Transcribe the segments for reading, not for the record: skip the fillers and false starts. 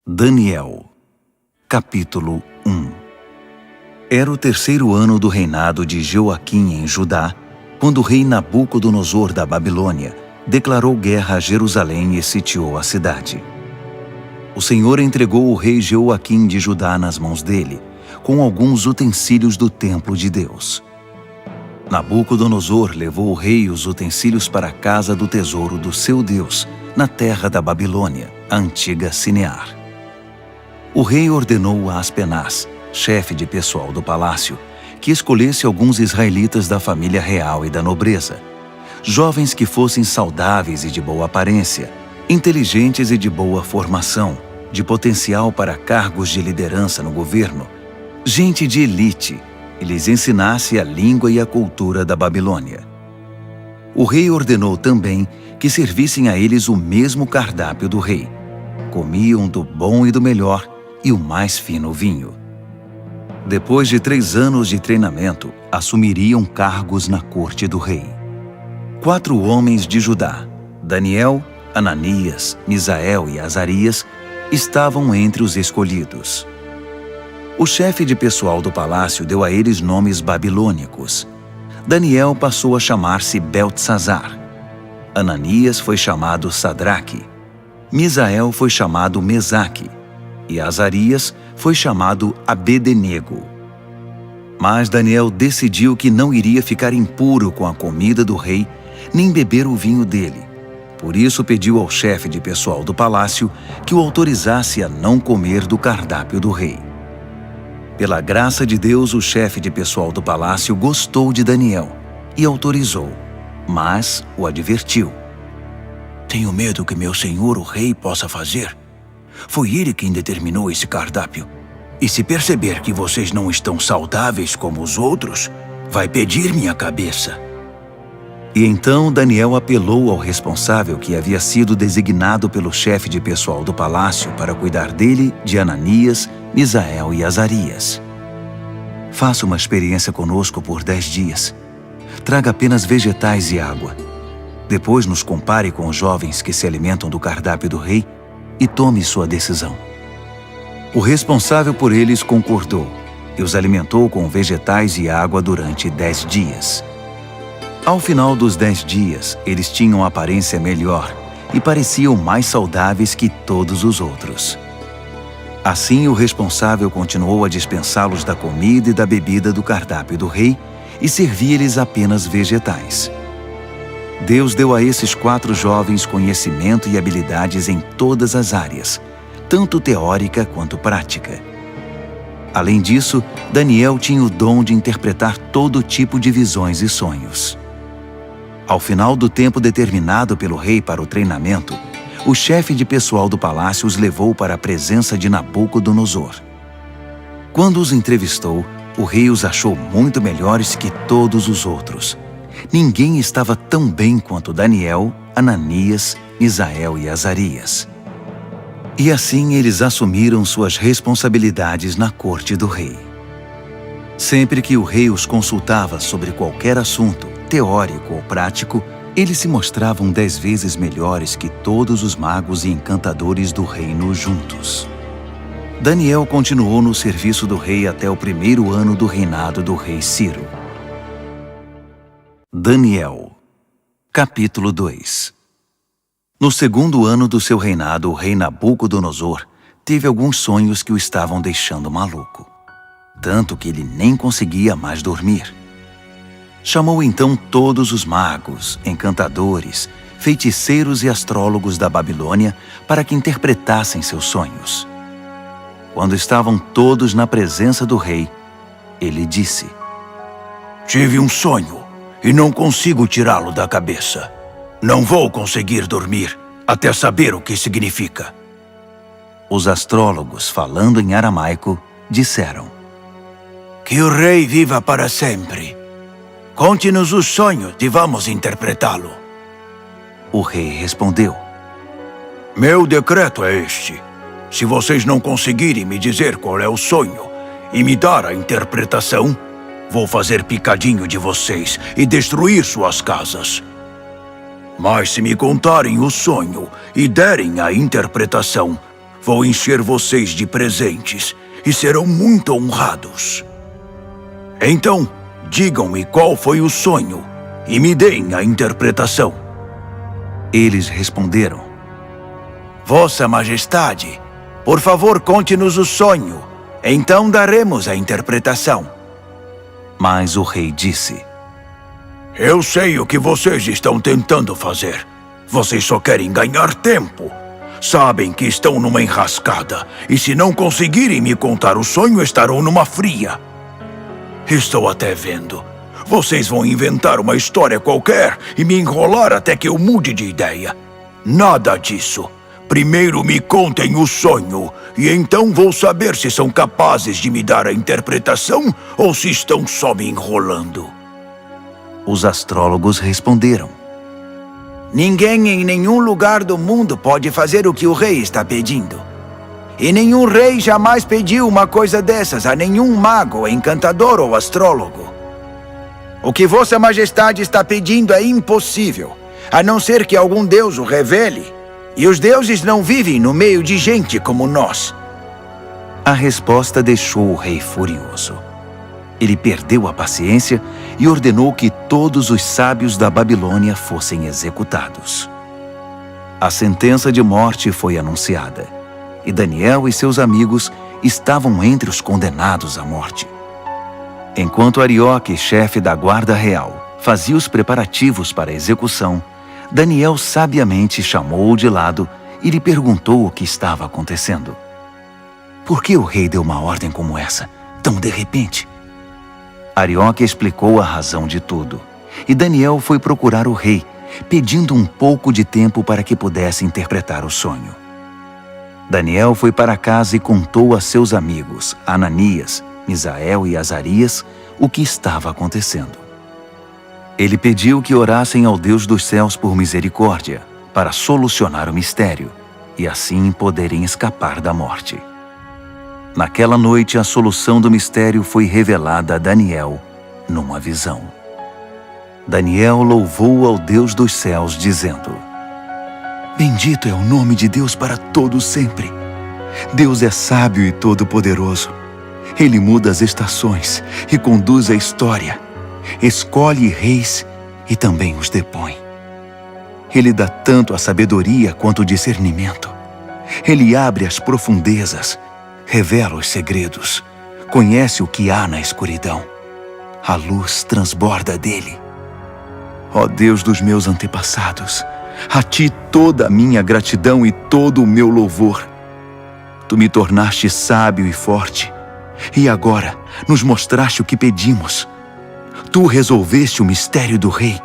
Daniel, capítulo 1. Era o 3º ano do reinado de Joaquim em Judá, quando o rei Nabucodonosor da Babilônia declarou guerra a Jerusalém e sitiou a cidade. O Senhor entregou o rei Joaquim de Judá nas mãos dele, com alguns utensílios do templo de Deus. Nabucodonosor levou o rei e os utensílios para a casa do tesouro do seu Deus, na terra da Babilônia, a antiga Sinear. O rei ordenou a Aspenaz, chefe de pessoal do palácio, que escolhesse alguns israelitas da família real e da nobreza, jovens que fossem saudáveis e de boa aparência, inteligentes e de boa formação, de potencial para cargos de liderança no governo, gente de elite, e lhes ensinasse a língua e a cultura da Babilônia. O rei ordenou também que servissem a eles o mesmo cardápio do rei. Comiam do bom e do melhor e o mais fino vinho. Depois de 3 anos de treinamento, assumiriam cargos na corte do rei. 4 homens de Judá, Daniel, Ananias, Misael e Azarias, estavam entre os escolhidos. O chefe de pessoal do palácio deu a eles nomes babilônicos. Daniel passou a chamar-se Beltesazar. Ananias foi chamado Sadraque. Misael foi chamado Mesaque. E Azarias foi chamado Abed-nego. Mas Daniel decidiu que não iria ficar impuro com a comida do rei, nem beber o vinho dele. Por isso pediu ao chefe de pessoal do palácio que o autorizasse a não comer do cardápio do rei. Pela graça de Deus, o chefe de pessoal do palácio gostou de Daniel e autorizou, mas o advertiu. Tenho medo que meu senhor o rei possa fazer. Foi ele quem determinou esse cardápio. E se perceber que vocês não estão saudáveis como os outros, vai pedir minha cabeça. E então Daniel apelou ao responsável que havia sido designado pelo chefe de pessoal do palácio para cuidar dele, de Ananias, Misael e Azarias. Faça uma experiência conosco por 10 dias. Traga apenas vegetais e água. Depois nos compare com os jovens que se alimentam do cardápio do rei e tome sua decisão. O responsável por eles concordou e os alimentou com vegetais e água durante 10 dias. Ao final dos 10 dias, eles tinham aparência melhor e pareciam mais saudáveis que todos os outros. Assim, o responsável continuou a dispensá-los da comida e da bebida do cardápio do rei e servia-lhes apenas vegetais. Deus deu a esses 4 jovens conhecimento e habilidades em todas as áreas, tanto teórica quanto prática. Além disso, Daniel tinha o dom de interpretar todo tipo de visões e sonhos. Ao final do tempo determinado pelo rei para o treinamento, o chefe de pessoal do palácio os levou para a presença de Nabucodonosor. Quando os entrevistou, o rei os achou muito melhores que todos os outros. Ninguém estava tão bem quanto Daniel, Ananias, Misael e Azarias. E assim eles assumiram suas responsabilidades na corte do rei. Sempre que o rei os consultava sobre qualquer assunto, teórico ou prático, eles se mostravam 10 vezes melhores que todos os magos e encantadores do reino juntos. Daniel continuou no serviço do rei até o 1º ano do reinado do rei Ciro. Daniel, capítulo 2. No 2º ano do seu reinado, o rei Nabucodonosor teve alguns sonhos que o estavam deixando maluco, tanto que ele nem conseguia mais dormir. Chamou então todos os magos, encantadores, feiticeiros e astrólogos da Babilônia para que interpretassem seus sonhos. Quando estavam todos na presença do rei, ele disse: Tive um sonho e não consigo tirá-lo da cabeça. Não vou conseguir dormir até saber o que significa. Os astrólogos, falando em aramaico, disseram: Que o rei viva para sempre. Conte-nos os sonhos e vamos interpretá-lo. O rei respondeu: Meu decreto é este. Se vocês não conseguirem me dizer qual é o sonho e me dar a interpretação, vou fazer picadinho de vocês e destruir suas casas. Mas se me contarem o sonho e derem a interpretação, vou encher vocês de presentes e serão muito honrados. Então, digam-me qual foi o sonho e me deem a interpretação. Eles responderam: Vossa Majestade, por favor, conte-nos o sonho. Então daremos a interpretação. Mas o rei disse: Eu sei o que vocês estão tentando fazer. Vocês só querem ganhar tempo. Sabem que estão numa enrascada e se não conseguirem me contar o sonho, estarão numa fria. Estou até vendo. Vocês vão inventar uma história qualquer e me enrolar até que eu mude de ideia. Nada disso. Primeiro me contem o sonho e então vou saber se são capazes de me dar a interpretação ou se estão só me enrolando. Os astrólogos responderam: Ninguém em nenhum lugar do mundo pode fazer o que o rei está pedindo. E nenhum rei jamais pediu uma coisa dessas a nenhum mago, encantador ou astrólogo. O que Vossa Majestade está pedindo é impossível, a não ser que algum deus o revele. E os deuses não vivem no meio de gente como nós. A resposta deixou o rei furioso. Ele perdeu a paciência e ordenou que todos os sábios da Babilônia fossem executados. A sentença de morte foi anunciada, e Daniel e seus amigos estavam entre os condenados à morte. Enquanto Arioque, chefe da guarda real, fazia os preparativos para a execução, Daniel sabiamente chamou-o de lado e lhe perguntou o que estava acontecendo. Por que o rei deu uma ordem como essa, tão de repente? Arioque explicou a razão de tudo, e Daniel foi procurar o rei, pedindo um pouco de tempo para que pudesse interpretar o sonho. Daniel foi para casa e contou a seus amigos, Ananias, Misael e Azarias, o que estava acontecendo. Ele pediu que orassem ao Deus dos céus por misericórdia, para solucionar o mistério, e assim poderem escapar da morte. Naquela noite, a solução do mistério foi revelada a Daniel numa visão. Daniel louvou ao Deus dos céus, dizendo: Bendito é o nome de Deus para todo sempre. Deus é sábio e todo-poderoso. Ele muda as estações e conduz a história. Escolhe reis e também os depõe. Ele dá tanto a sabedoria quanto o discernimento. Ele abre as profundezas, revela os segredos, conhece o que há na escuridão. A luz transborda dele. Ó Deus dos meus antepassados, a ti toda a minha gratidão e todo o meu louvor. Tu me tornaste sábio e forte, e agora nos mostraste o que pedimos. Tu resolveste o mistério do rei.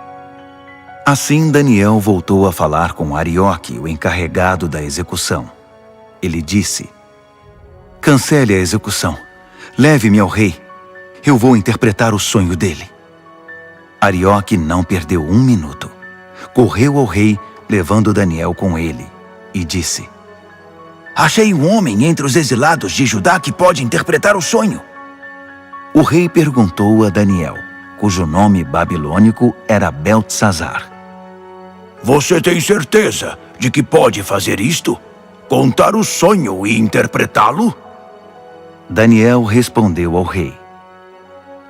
Assim Daniel voltou a falar com Arioque, o encarregado da execução. Ele disse: Cancele a execução. Leve-me ao rei. Eu vou interpretar o sonho dele. Arioque não perdeu um minuto. Correu ao rei, levando Daniel com ele, e disse: Achei um homem entre os exilados de Judá que pode interpretar o sonho. O rei perguntou a Daniel, cujo nome babilônico era Beltesazar: Você tem certeza de que pode fazer isto? Contar o sonho e interpretá-lo? Daniel respondeu ao rei: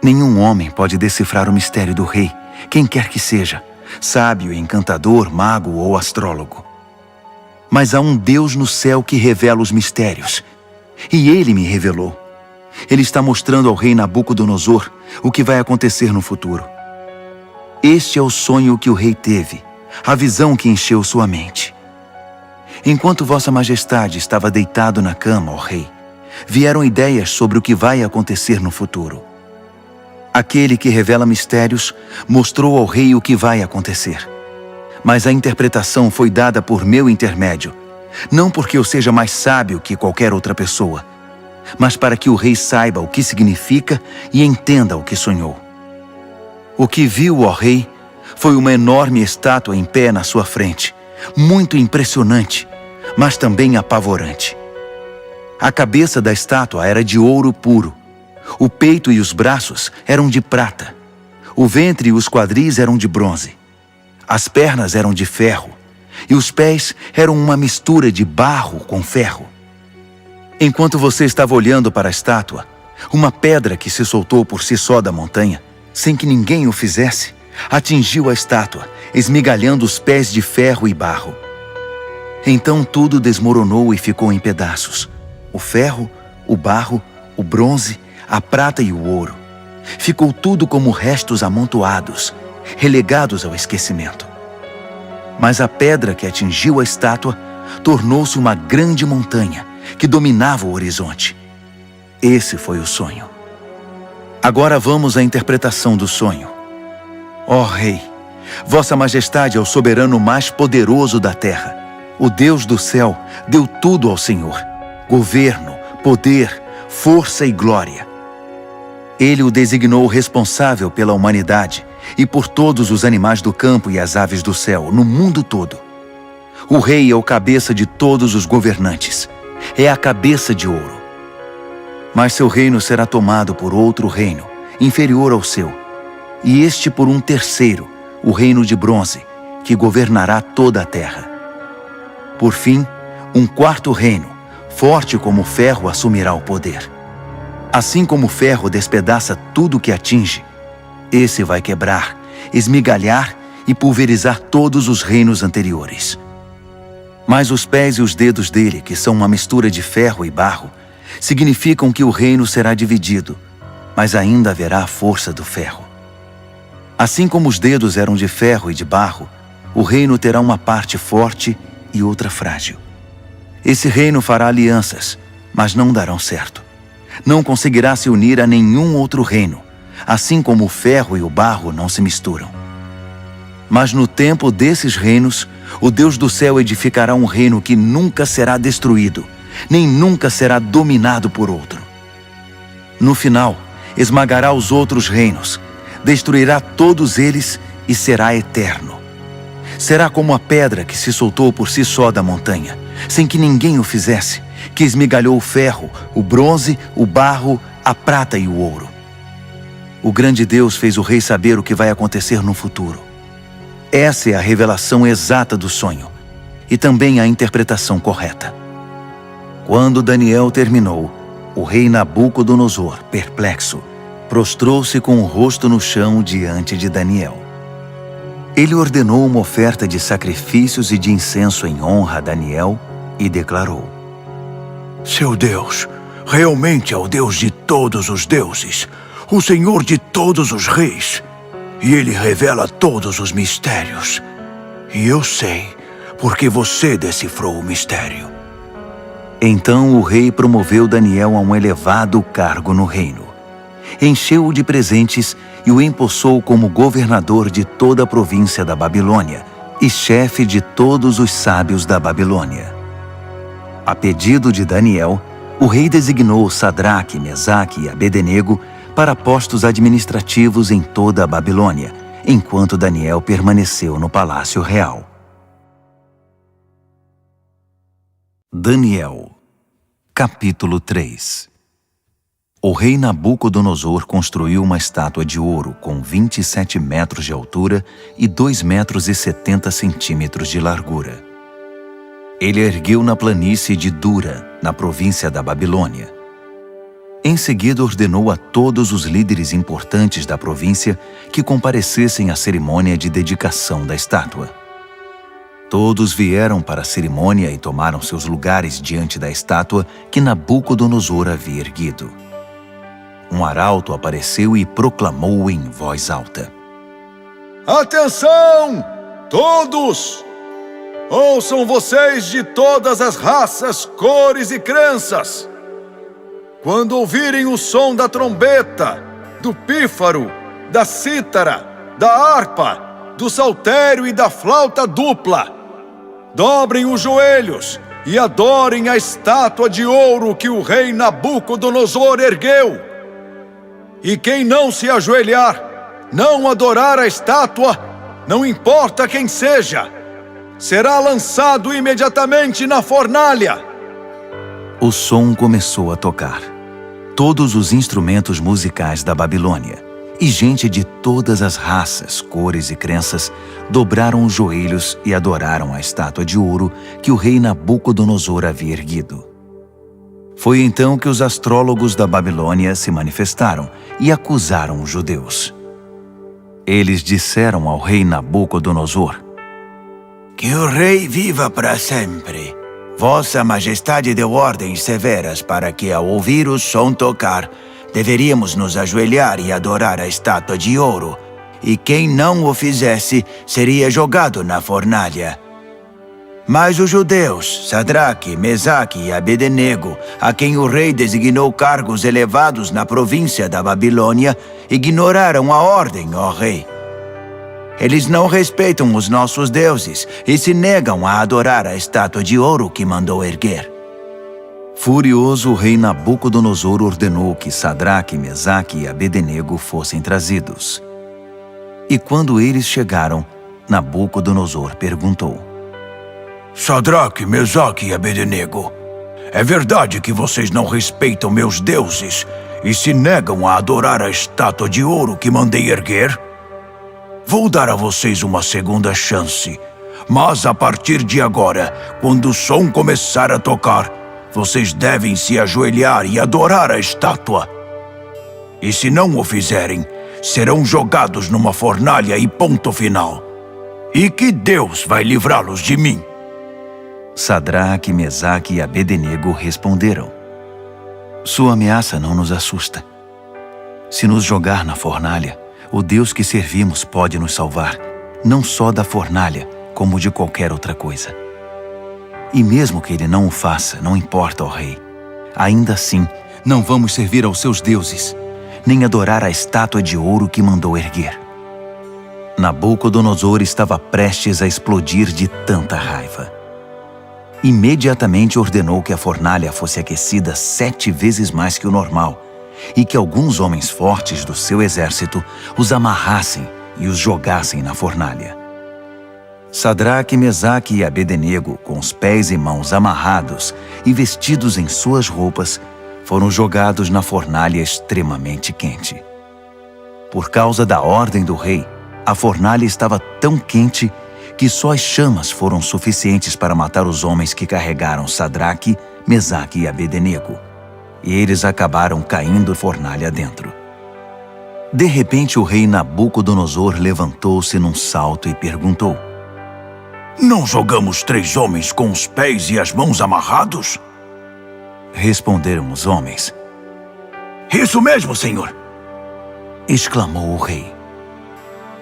Nenhum homem pode decifrar o mistério do rei, quem quer que seja, sábio, encantador, mago ou astrólogo. Mas há um Deus no céu que revela os mistérios, e ele me revelou. Ele está mostrando ao rei Nabucodonosor o que vai acontecer no futuro. Este é o sonho que o rei teve, a visão que encheu sua mente. Enquanto Vossa Majestade estava deitado na cama, ó rei, vieram ideias sobre o que vai acontecer no futuro. Aquele que revela mistérios mostrou ao rei o que vai acontecer. Mas a interpretação foi dada por meu intermédio, não porque eu seja mais sábio que qualquer outra pessoa, mas para que o rei saiba o que significa e entenda o que sonhou. O que viu, ó rei, foi uma enorme estátua em pé na sua frente, muito impressionante, mas também apavorante. A cabeça da estátua era de ouro puro, o peito e os braços eram de prata, o ventre e os quadris eram de bronze, as pernas eram de ferro, e os pés eram uma mistura de barro com ferro. Enquanto você estava olhando para a estátua, uma pedra que se soltou por si só da montanha, sem que ninguém o fizesse, atingiu a estátua, esmigalhando os pés de ferro e barro. Então tudo desmoronou e ficou em pedaços. O ferro, o barro, o bronze, a prata e o ouro. Ficou tudo como restos amontoados, relegados ao esquecimento. Mas a pedra que atingiu a estátua tornou-se uma grande montanha que dominava o horizonte. Esse foi o sonho. Agora vamos à interpretação do sonho. Ó Rei, Vossa Majestade é o soberano mais poderoso da terra. O Deus do céu deu tudo ao Senhor: governo, poder, força e glória. Ele o designou responsável pela humanidade e por todos os animais do campo e as aves do céu, no mundo todo. O rei é o cabeça de todos os governantes. É a cabeça de ouro. Mas seu reino será tomado por outro reino, inferior ao seu, e este por um terceiro, o reino de bronze, que governará toda a terra. Por fim, um quarto reino, forte como o ferro, assumirá o poder. Assim como o ferro despedaça tudo que atinge, esse vai quebrar, esmigalhar e pulverizar todos os reinos anteriores. Mas os pés e os dedos dele, que são uma mistura de ferro e barro, significam que o reino será dividido, mas ainda haverá a força do ferro. Assim como os dedos eram de ferro e de barro, o reino terá uma parte forte e outra frágil. Esse reino fará alianças, mas não darão certo. Não conseguirá se unir a nenhum outro reino, assim como o ferro e o barro não se misturam. Mas no tempo desses reinos, o Deus do céu edificará um reino que nunca será destruído, nem nunca será dominado por outro. No final, esmagará os outros reinos, destruirá todos eles e será eterno. Será como a pedra que se soltou por si só da montanha, sem que ninguém o fizesse, que esmigalhou o ferro, o bronze, o barro, a prata e o ouro. O grande Deus fez o rei saber o que vai acontecer no futuro. Essa é a revelação exata do sonho, e também a interpretação correta. Quando Daniel terminou, o rei Nabucodonosor, perplexo, prostrou-se com o rosto no chão diante de Daniel. Ele ordenou uma oferta de sacrifícios e de incenso em honra a Daniel e declarou: Seu Deus realmente é o Deus de todos os deuses, o Senhor de todos os reis, e Ele revela todos os mistérios. E eu sei, porque você decifrou o mistério. Então o rei promoveu Daniel a um elevado cargo no reino. Encheu-o de presentes e o empossou como governador de toda a província da Babilônia e chefe de todos os sábios da Babilônia. A pedido de Daniel, o rei designou Sadraque, Mesaque e Abednego para postos administrativos em toda a Babilônia, enquanto Daniel permaneceu no palácio real. Daniel, capítulo 3. O rei Nabucodonosor construiu uma estátua de ouro com 27 metros de altura e 2,70 metros de largura. Ele a ergueu na planície de Dura, na província da Babilônia. Em seguida ordenou a todos os líderes importantes da província que comparecessem à cerimônia de dedicação da estátua. Todos vieram para a cerimônia e tomaram seus lugares diante da estátua que Nabucodonosor havia erguido. Um arauto apareceu e proclamou em voz alta: Atenção, todos! Ouçam vocês de todas as raças, cores e crenças! Quando ouvirem o som da trombeta, do pífaro, da cítara, da harpa, do saltério e da flauta dupla, dobrem os joelhos e adorem a estátua de ouro que o rei Nabucodonosor ergueu. E quem não se ajoelhar, não adorar a estátua, não importa quem seja, será lançado imediatamente na fornalha. O som começou a tocar. Todos os instrumentos musicais da Babilônia e gente de todas as raças, cores e crenças dobraram os joelhos e adoraram a estátua de ouro que o rei Nabucodonosor havia erguido. Foi então que os astrólogos da Babilônia se manifestaram e acusaram os judeus. Eles disseram ao rei Nabucodonosor: Que o rei viva para sempre. Vossa Majestade deu ordens severas para que, ao ouvir o som tocar, deveríamos nos ajoelhar e adorar a estátua de ouro, e quem não o fizesse seria jogado na fornalha. Mas os judeus, Sadraque, Mesaque e Abednego, a quem o rei designou cargos elevados na província da Babilônia, ignoraram a ordem, ó rei. Eles não respeitam os nossos deuses e se negam a adorar a estátua de ouro que mandou erguer. Furioso, o rei Nabucodonosor ordenou que Sadraque, Mesaque e Abednego fossem trazidos. E quando eles chegaram, Nabucodonosor perguntou: Sadraque, Mesaque e Abednego, é verdade que vocês não respeitam meus deuses e se negam a adorar a estátua de ouro que mandei erguer? Vou dar a vocês uma segunda chance, mas a partir de agora, quando o som começar a tocar, vocês devem se ajoelhar e adorar a estátua. E se não o fizerem, serão jogados numa fornalha e ponto final. E que Deus vai livrá-los de mim? Sadraque, Mesaque e Abednego responderam: Sua ameaça não nos assusta. Se nos jogar na fornalha, o Deus que servimos pode nos salvar, não só da fornalha, como de qualquer outra coisa. E mesmo que ele não o faça, não importa, ó rei. Ainda assim, não vamos servir aos seus deuses, nem adorar a estátua de ouro que mandou erguer. Nabucodonosor estava prestes a explodir de tanta raiva. Imediatamente ordenou que a fornalha fosse aquecida 7 vezes mais que o normal e que alguns homens fortes do seu exército os amarrassem e os jogassem na fornalha. Sadraque, Mesaque e Abednego, com os pés e mãos amarrados e vestidos em suas roupas, foram jogados na fornalha extremamente quente. Por causa da ordem do rei, a fornalha estava tão quente que só as chamas foram suficientes para matar os homens que carregaram Sadraque, Mesaque e Abednego. E eles acabaram caindo fornalha dentro. De repente, o rei Nabucodonosor levantou-se num salto e perguntou: Não jogamos 3 homens com os pés e as mãos amarrados? Responderam os homens. Isso mesmo, senhor! Exclamou o rei.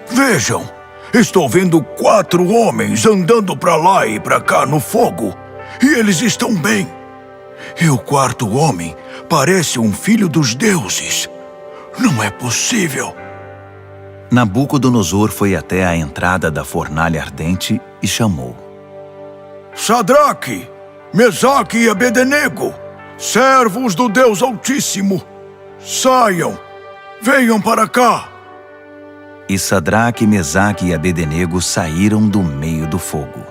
Vejam, estou vendo 4 homens andando para lá e para cá no fogo, e eles estão bem. E o 4º homem parece um filho dos deuses. Não é possível. Nabucodonosor foi até a entrada da fornalha ardente e chamou: Sadraque, Mesaque e Abednego, servos do Deus Altíssimo, saiam, venham para cá. E Sadraque, Mesaque e Abednego saíram do meio do fogo.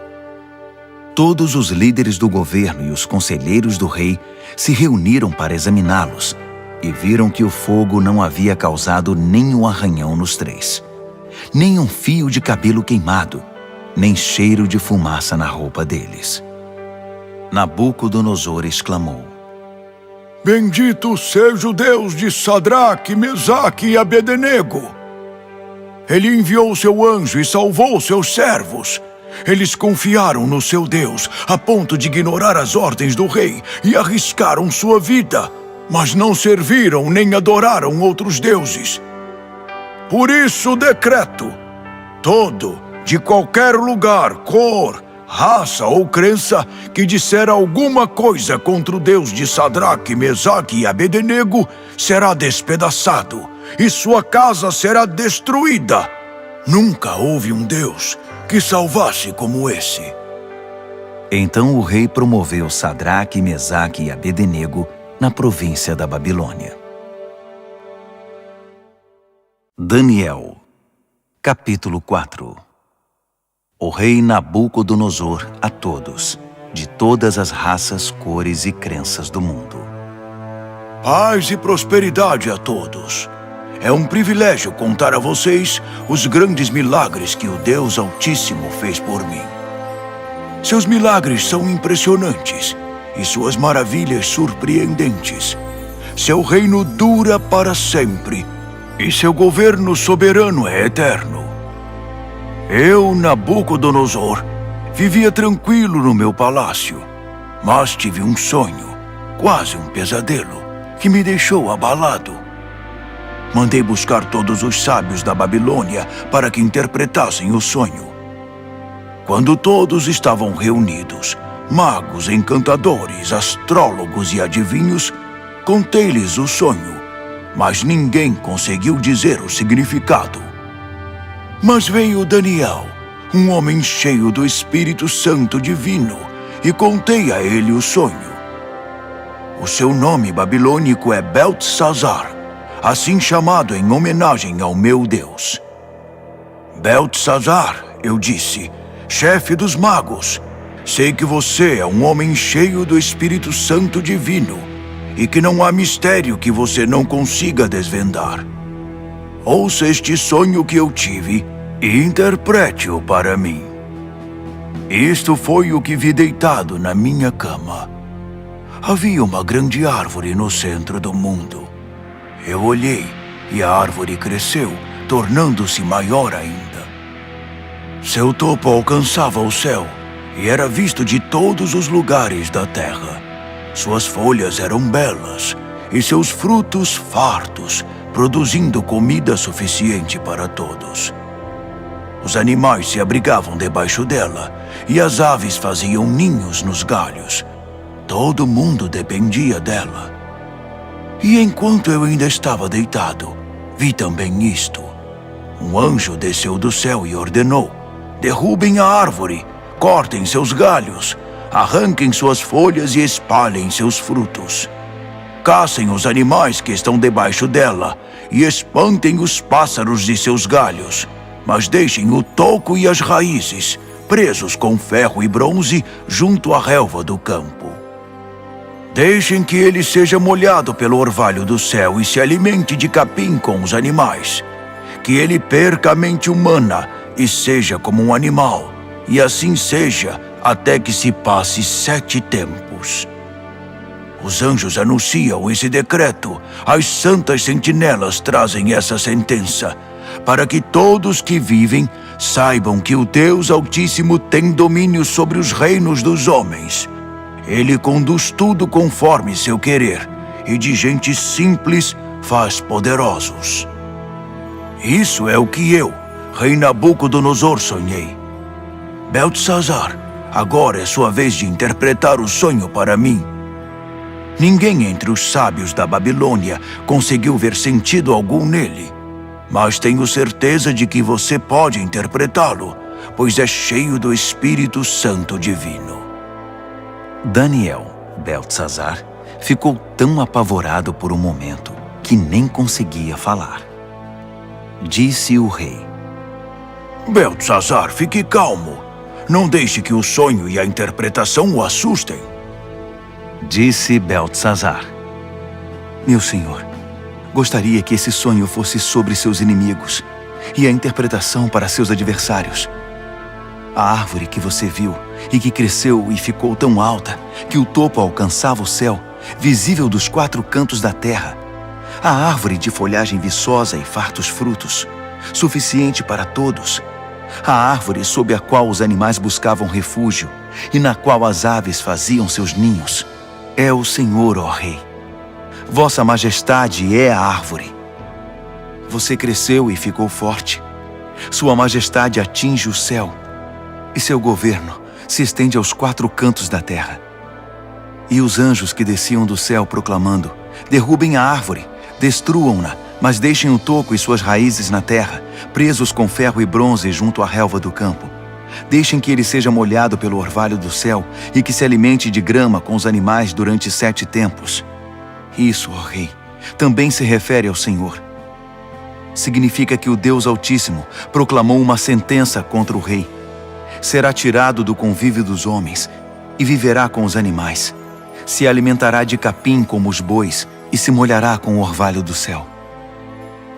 Todos os líderes do governo e os conselheiros do rei se reuniram para examiná-los e viram que o fogo não havia causado nenhum arranhão nos 3, nem um fio de cabelo queimado, nem cheiro de fumaça na roupa deles. Nabucodonosor exclamou: Bendito seja o Deus de Sadraque, Mesaque e Abednego! Ele enviou seu anjo e salvou seus servos. Eles confiaram no seu Deus a ponto de ignorar as ordens do rei e arriscaram sua vida, mas não serviram nem adoraram outros deuses. Por isso decreto: todo, de qualquer lugar, cor, raça ou crença, que disser alguma coisa contra o Deus de Sadraque, Mesaque e Abednego, será despedaçado, e sua casa será destruída. Nunca houve um Deus que salvasse como esse. Então o rei promoveu Sadraque, Mesaque e Abednego na província da Babilônia. Daniel, capítulo 4. O rei Nabucodonosor a todos, de todas as raças, cores e crenças do mundo. Paz e prosperidade a todos. É um privilégio contar a vocês os grandes milagres que o Deus Altíssimo fez por mim. Seus milagres são impressionantes e suas maravilhas surpreendentes. Seu reino dura para sempre e seu governo soberano é eterno. Eu, Nabucodonosor, vivia tranquilo no meu palácio, mas tive um sonho, quase um pesadelo, que me deixou abalado. Mandei buscar todos os sábios da Babilônia para que interpretassem o sonho. Quando todos estavam reunidos, magos, encantadores, astrólogos e adivinhos, contei-lhes o sonho, mas ninguém conseguiu dizer o significado. Mas veio Daniel, um homem cheio do Espírito Santo divino, e contei a ele o sonho. O seu nome babilônico é Beltesazar, assim chamado em homenagem ao meu Deus. Beltesazar, eu disse, chefe dos magos, sei que você é um homem cheio do Espírito Santo divino e que não há mistério que você não consiga desvendar. Ouça este sonho que eu tive e interprete-o para mim. Isto foi o que vi deitado na minha cama. Havia uma grande árvore no centro do mundo. Eu olhei e a árvore cresceu, tornando-se maior ainda. Seu topo alcançava o céu e era visto de todos os lugares da terra. Suas folhas eram belas e seus frutos fartos, produzindo comida suficiente para todos. Os animais se abrigavam debaixo dela e as aves faziam ninhos nos galhos. Todo mundo dependia dela. E enquanto eu ainda estava deitado, vi também isto. Um anjo desceu do céu e ordenou: derrubem a árvore, cortem seus galhos, arranquem suas folhas e espalhem seus frutos. Caçem os animais que estão debaixo dela e espantem os pássaros de seus galhos, mas deixem o toco e as raízes presos com ferro e bronze junto à relva do campo. Deixem que ele seja molhado pelo orvalho do céu e se alimente de capim com os animais. Que ele perca a mente humana e seja como um animal, e assim seja até que se passe 7 tempos. Os anjos anunciam esse decreto, as santas sentinelas trazem essa sentença, para que todos que vivem saibam que o Deus Altíssimo tem domínio sobre os reinos dos homens. Ele conduz tudo conforme seu querer, e de gente simples faz poderosos. Isso é o que eu, rei Nabucodonosor, sonhei. Beltesazar, agora é sua vez de interpretar o sonho para mim. Ninguém entre os sábios da Babilônia conseguiu ver sentido algum nele, mas tenho certeza de que você pode interpretá-lo, pois é cheio do Espírito Santo divino. Daniel, Beltesazar, ficou tão apavorado por um momento que nem conseguia falar. Disse o rei: Beltesazar, fique calmo. Não deixe que o sonho e a interpretação o assustem. Disse Beltesazar: meu senhor, gostaria que esse sonho fosse sobre seus inimigos e a interpretação para seus adversários. A árvore que você viu e que cresceu e ficou tão alta que o topo alcançava o céu, visível dos 4 cantos da terra. A árvore de folhagem viçosa e fartos frutos, suficiente para todos. A árvore sob a qual os animais buscavam refúgio e na qual as aves faziam seus ninhos. É o Senhor, ó Rei. Vossa Majestade é a árvore. Você cresceu e ficou forte. Sua Majestade atinge o céu e seu governo se estende aos 4 cantos da terra. E os anjos que desciam do céu proclamando: derrubem a árvore, destruam-na, mas deixem o toco e suas raízes na terra, presos com ferro e bronze junto à relva do campo. Deixem que ele seja molhado pelo orvalho do céu e que se alimente de grama com os animais durante 7 tempos. Isso, ó Rei, também se refere ao Senhor. Significa que o Deus Altíssimo proclamou uma sentença contra o rei. Será tirado do convívio dos homens e viverá com os animais. Se alimentará de capim como os bois e se molhará com o orvalho do céu.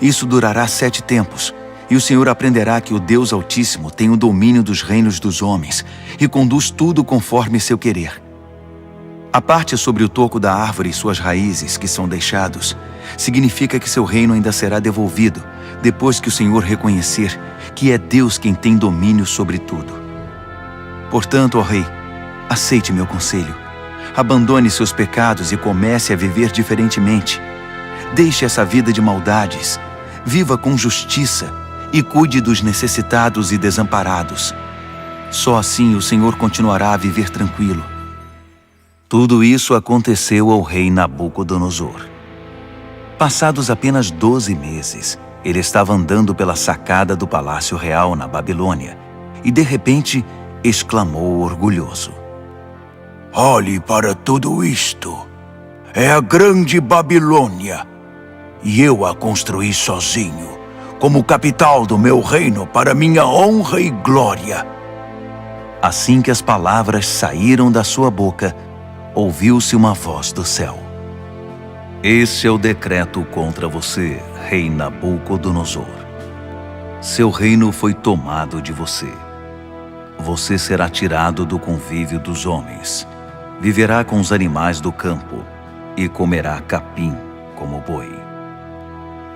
Isso durará 7 tempos, e o Senhor aprenderá que o Deus Altíssimo tem o domínio dos reinos dos homens e conduz tudo conforme seu querer. A parte sobre o toco da árvore e suas raízes que são deixados, significa que seu reino ainda será devolvido, depois que o Senhor reconhecer que é Deus quem tem domínio sobre tudo. Portanto, ó rei, aceite meu conselho. Abandone seus pecados e comece a viver diferentemente. Deixe essa vida de maldades, viva com justiça e cuide dos necessitados e desamparados. Só assim o Senhor continuará a viver tranquilo. Tudo isso aconteceu ao rei Nabucodonosor. Passados apenas 12 meses, ele estava andando pela sacada do palácio real na Babilônia e, de repente, exclamou orgulhoso: Olhe para tudo isto. É a grande Babilônia. E eu a construí sozinho, como capital do meu reino para minha honra e glória. Assim que as palavras saíram da sua boca, ouviu-se uma voz do céu: Este é o decreto contra você, rei Nabucodonosor. Seu reino foi tomado de você. Você será tirado do convívio dos homens, viverá com os animais do campo e comerá capim como boi.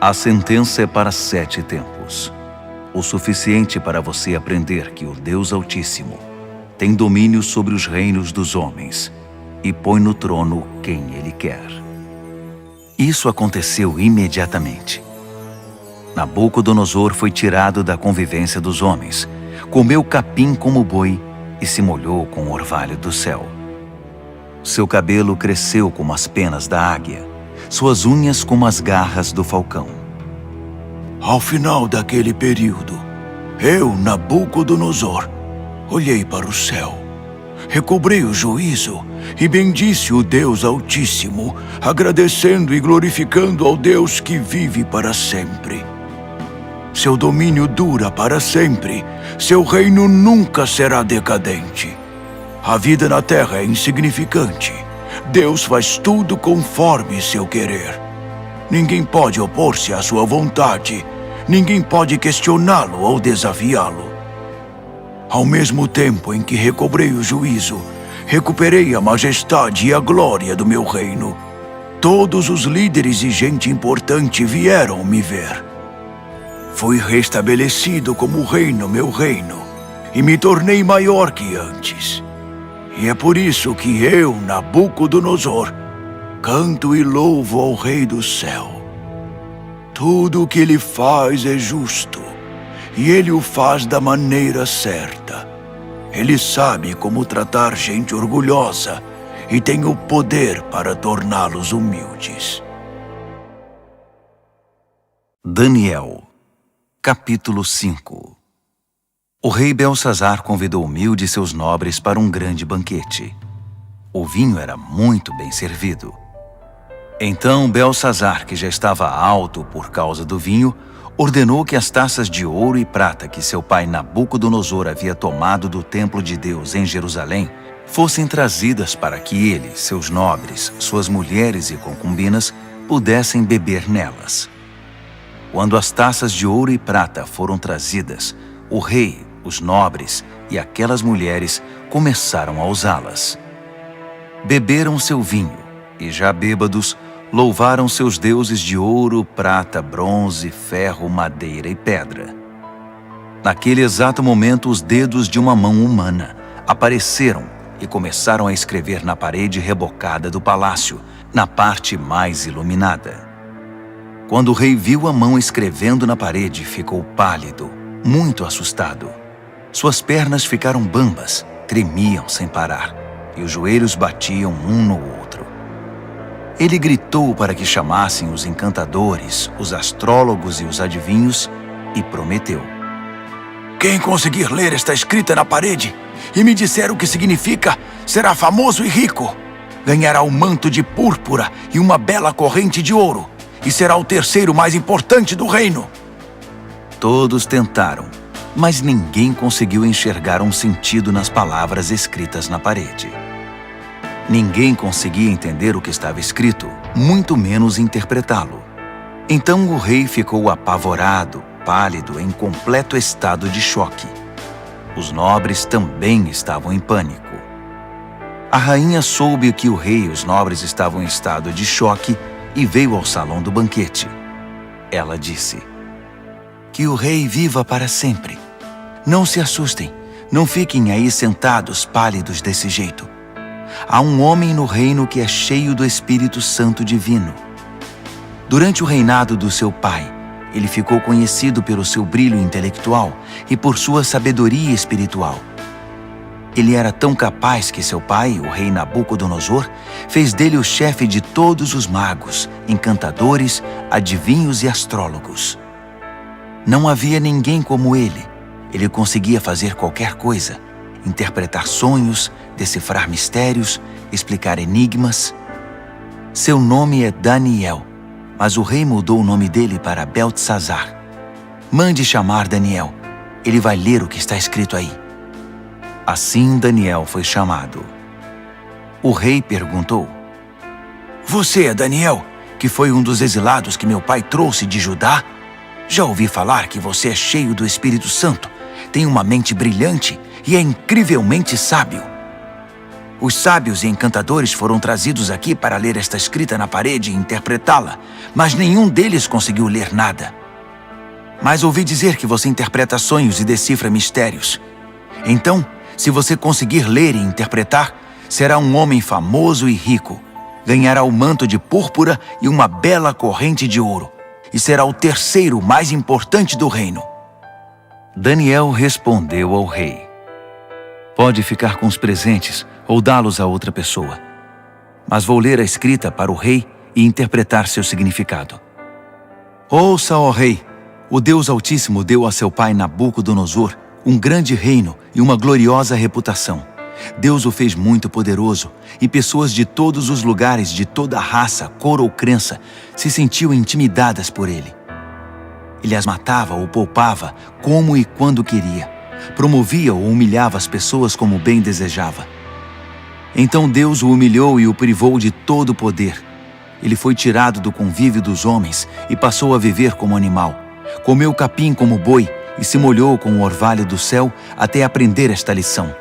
A sentença é para 7 tempos, o suficiente para você aprender que o Deus Altíssimo tem domínio sobre os reinos dos homens e põe no trono quem Ele quer. Isso aconteceu imediatamente. Nabucodonosor foi tirado da convivência dos homens, comeu capim como boi e se molhou com o orvalho do céu. Seu cabelo cresceu como as penas da águia, suas unhas como as garras do falcão. Ao final daquele período, eu, Nabucodonosor, olhei para o céu, recobrei o juízo e bendisse o Deus Altíssimo, agradecendo e glorificando ao Deus que vive para sempre. Seu domínio dura para sempre, seu reino nunca será decadente. A vida na terra é insignificante. Deus faz tudo conforme seu querer. Ninguém pode opor-se à sua vontade. Ninguém pode questioná-lo ou desafiá-lo. Ao mesmo tempo em que recobrei o juízo, recuperei a majestade e a glória do meu reino. Todos os líderes e gente importante vieram me ver. Fui restabelecido como rei no meu reino e me tornei maior que antes. E é por isso que eu, Nabucodonosor, canto e louvo ao Rei do céu. Tudo o que ele faz é justo, e ele o faz da maneira certa. Ele sabe como tratar gente orgulhosa e tem o poder para torná-los humildes. Daniel, capítulo 5. O rei Belsazar convidou Humilde e seus nobres para um grande banquete. O vinho era muito bem servido. Então Belsazar, que já estava alto por causa do vinho, ordenou que as taças de ouro e prata que seu pai Nabucodonosor havia tomado do templo de Deus em Jerusalém fossem trazidas para que ele, seus nobres, suas mulheres e concubinas pudessem beber nelas. Quando as taças de ouro e prata foram trazidas, o rei, os nobres e aquelas mulheres começaram a usá-las. Beberam seu vinho e, já bêbados, louvaram seus deuses de ouro, prata, bronze, ferro, madeira e pedra. Naquele exato momento, os dedos de uma mão humana apareceram e começaram a escrever na parede rebocada do palácio, na parte mais iluminada. Quando o rei viu a mão escrevendo na parede, ficou pálido, muito assustado. Suas pernas ficaram bambas, tremiam sem parar, e os joelhos batiam um no outro. Ele gritou para que chamassem os encantadores, os astrólogos e os adivinhos, e prometeu: Quem conseguir ler esta escrita na parede e me disser o que significa, será famoso e rico. Ganhará um manto de púrpura e uma bela corrente de ouro, e será o terceiro mais importante do reino. Todos tentaram, mas ninguém conseguiu enxergar um sentido nas palavras escritas na parede. Ninguém conseguia entender o que estava escrito, muito menos interpretá-lo. Então o rei ficou apavorado, pálido, em completo estado de choque. Os nobres também estavam em pânico. A rainha soube que o rei e os nobres estavam em estado de choque e veio ao salão do banquete. Ela disse: "Que o rei viva para sempre. Não se assustem, não fiquem aí sentados pálidos desse jeito. Há um homem no reino que é cheio do Espírito Santo divino. Durante o reinado do seu pai, ele ficou conhecido pelo seu brilho intelectual e por sua sabedoria espiritual. Ele era tão capaz que seu pai, o rei Nabucodonosor, fez dele o chefe de todos os magos, encantadores, adivinhos e astrólogos. Não havia ninguém como ele. Ele conseguia fazer qualquer coisa: interpretar sonhos, decifrar mistérios, explicar enigmas. Seu nome é Daniel, mas o rei mudou o nome dele para Beltesazar. Mande chamar Daniel. Ele vai ler o que está escrito aí." Assim Daniel foi chamado. O rei perguntou: "Você é Daniel, que foi um dos exilados que meu pai trouxe de Judá? Já ouvi falar que você é cheio do Espírito Santo, tem uma mente brilhante e é incrivelmente sábio. Os sábios e encantadores foram trazidos aqui para ler esta escrita na parede e interpretá-la, mas nenhum deles conseguiu ler nada. Mas ouvi dizer que você interpreta sonhos e decifra mistérios. Então, se você conseguir ler e interpretar, será um homem famoso e rico. Ganhará o manto de púrpura e uma bela corrente de ouro, e será o terceiro mais importante do reino." Daniel respondeu ao rei: "Pode ficar com os presentes ou dá-los a outra pessoa. Mas vou ler a escrita para o rei e interpretar seu significado. Ouça, ó rei, o Deus Altíssimo deu a seu pai Nabucodonosor um grande reino e uma gloriosa reputação. Deus o fez muito poderoso, e pessoas de todos os lugares, de toda raça, cor ou crença, se sentiam intimidadas por ele. Ele as matava ou poupava, como e quando queria. Promovia ou humilhava as pessoas como bem desejava. Então Deus o humilhou e o privou de todo o poder. Ele foi tirado do convívio dos homens e passou a viver como animal. Comeu capim como boi e se molhou com o orvalho do céu até aprender esta lição: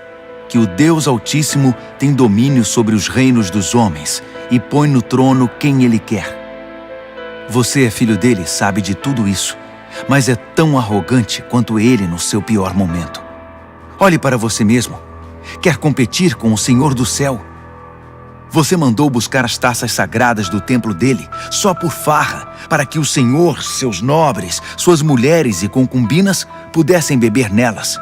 que o Deus Altíssimo tem domínio sobre os reinos dos homens e põe no trono quem ele quer. Você é filho dele, sabe de tudo isso, mas é tão arrogante quanto ele no seu pior momento. Olhe para você mesmo. Quer competir com o Senhor do céu? Você mandou buscar as taças sagradas do templo dele só por farra, para que o Senhor, seus nobres, suas mulheres e concubinas pudessem beber nelas.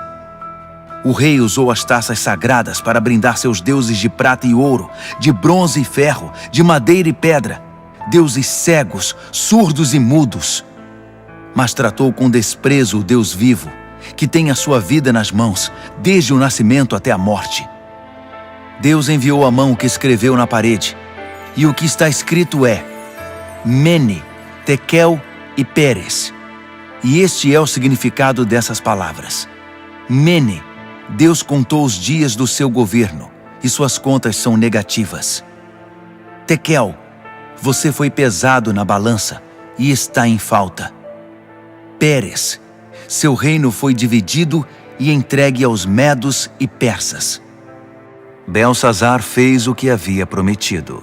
O rei usou as taças sagradas para brindar seus deuses de prata e ouro, de bronze e ferro, de madeira e pedra, deuses cegos, surdos e mudos. Mas tratou com desprezo o Deus vivo, que tem a sua vida nas mãos, desde o nascimento até a morte. Deus enviou a mão que escreveu na parede, e o que está escrito é: Mene, Tekel e Peres. E este é o significado dessas palavras. Mene, Deus contou os dias do seu governo, e suas contas são negativas. Tekel, você foi pesado na balança e está em falta. Peres, seu reino foi dividido e entregue aos medos e persas. Beltesazar fez o que havia prometido.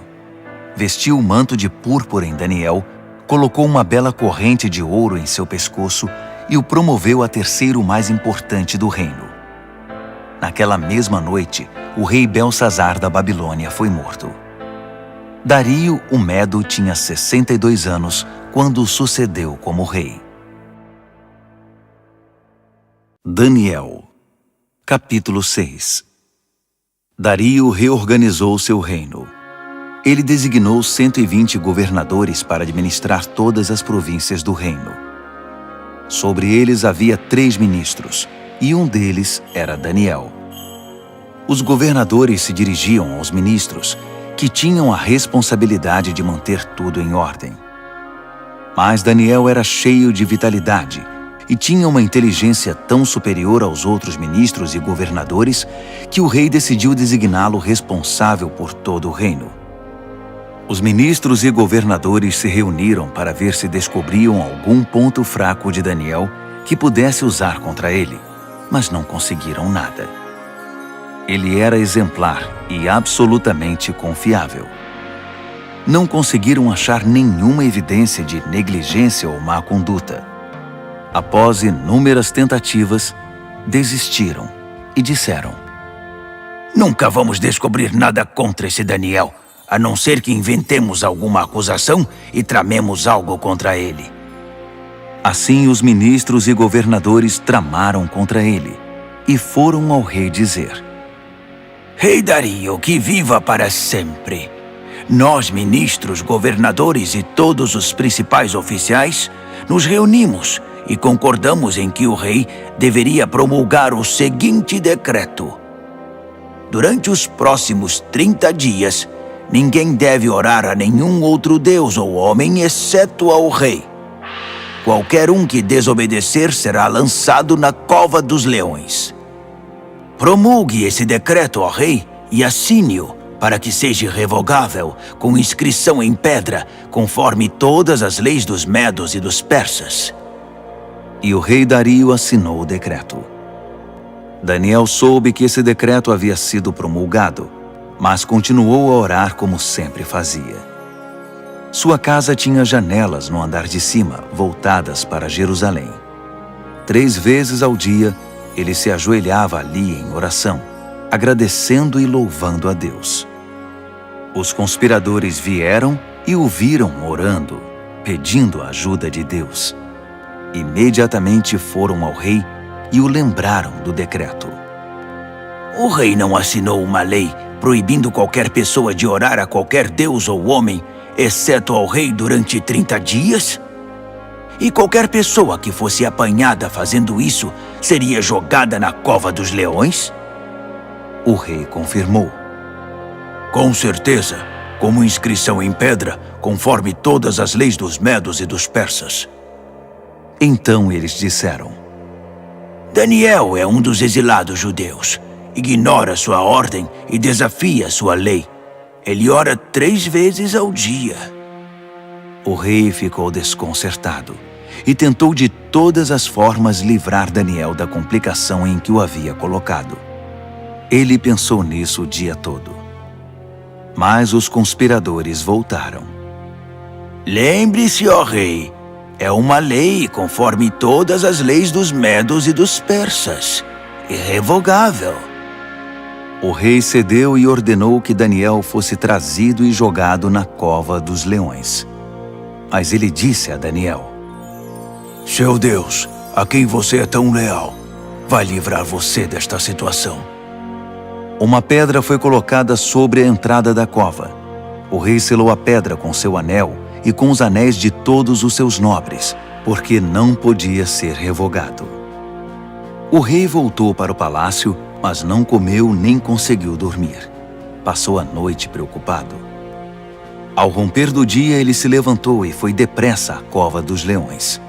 Vestiu o manto de púrpura em Daniel, colocou uma bela corrente de ouro em seu pescoço e o promoveu a terceiro mais importante do reino. Naquela mesma noite, o rei Beltesazar da Babilônia foi morto. Dario, o Medo, tinha 62 anos quando o sucedeu como rei. Daniel, capítulo 6. Dario reorganizou seu reino. Ele designou 120 governadores para administrar todas as províncias do reino. Sobre eles havia 3 ministros, e um deles era Daniel. Os governadores se dirigiam aos ministros, que tinham a responsabilidade de manter tudo em ordem. Mas Daniel era cheio de vitalidade e tinha uma inteligência tão superior aos outros ministros e governadores que o rei decidiu designá-lo responsável por todo o reino. Os ministros e governadores se reuniram para ver se descobriam algum ponto fraco de Daniel que pudesse usar contra ele, mas não conseguiram nada. Ele era exemplar e absolutamente confiável. Não conseguiram achar nenhuma evidência de negligência ou má conduta. Após inúmeras tentativas, desistiram e disseram: Nunca vamos descobrir nada contra esse Daniel, a não ser que inventemos alguma acusação e tramemos algo contra ele. Assim, os ministros e governadores tramaram contra ele e foram ao rei dizer: Rei Dario, que viva para sempre! Nós, ministros, governadores e todos os principais oficiais, nos reunimos e concordamos em que o rei deveria promulgar o seguinte decreto. Durante os próximos 30 dias, ninguém deve orar a nenhum outro deus ou homem exceto ao rei. Qualquer um que desobedecer será lançado na cova dos leões. Promulgue esse decreto, ó rei, e assine-o, para que seja revogável, com inscrição em pedra, conforme todas as leis dos medos e dos persas. E o rei Dario assinou o decreto. Daniel soube que esse decreto havia sido promulgado, mas continuou a orar como sempre fazia. Sua casa tinha janelas no andar de cima, voltadas para Jerusalém. 3 vezes ao dia, ele se ajoelhava ali em oração, agradecendo e louvando a Deus. Os conspiradores vieram e o viram orando, pedindo a ajuda de Deus. Imediatamente foram ao rei e o lembraram do decreto. O rei não assinou uma lei proibindo qualquer pessoa de orar a qualquer deus ou homem, exceto ao rei durante 30 dias? E qualquer pessoa que fosse apanhada fazendo isso seria jogada na cova dos leões? O rei confirmou. Com certeza, como inscrição em pedra, conforme todas as leis dos medos e dos persas. Então eles disseram: Daniel é um dos exilados judeus. Ignora sua ordem e desafia sua lei. Ele ora 3 vezes ao dia. O rei ficou desconcertado e tentou de todas as formas livrar Daniel da complicação em que o havia colocado. Ele pensou nisso o dia todo. Mas os conspiradores voltaram. Lembre-se, ó rei, é uma lei conforme todas as leis dos medos e dos persas. Irrevogável. O rei cedeu e ordenou que Daniel fosse trazido e jogado na cova dos leões. Mas ele disse a Daniel: Seu Deus, a quem você é tão leal, vai livrar você desta situação. Uma pedra foi colocada sobre a entrada da cova. O rei selou a pedra com seu anel e com os anéis de todos os seus nobres, porque não podia ser revogado. O rei voltou para o palácio, mas não comeu nem conseguiu dormir. Passou a noite preocupado. Ao romper do dia, ele se levantou e foi depressa à cova dos leões.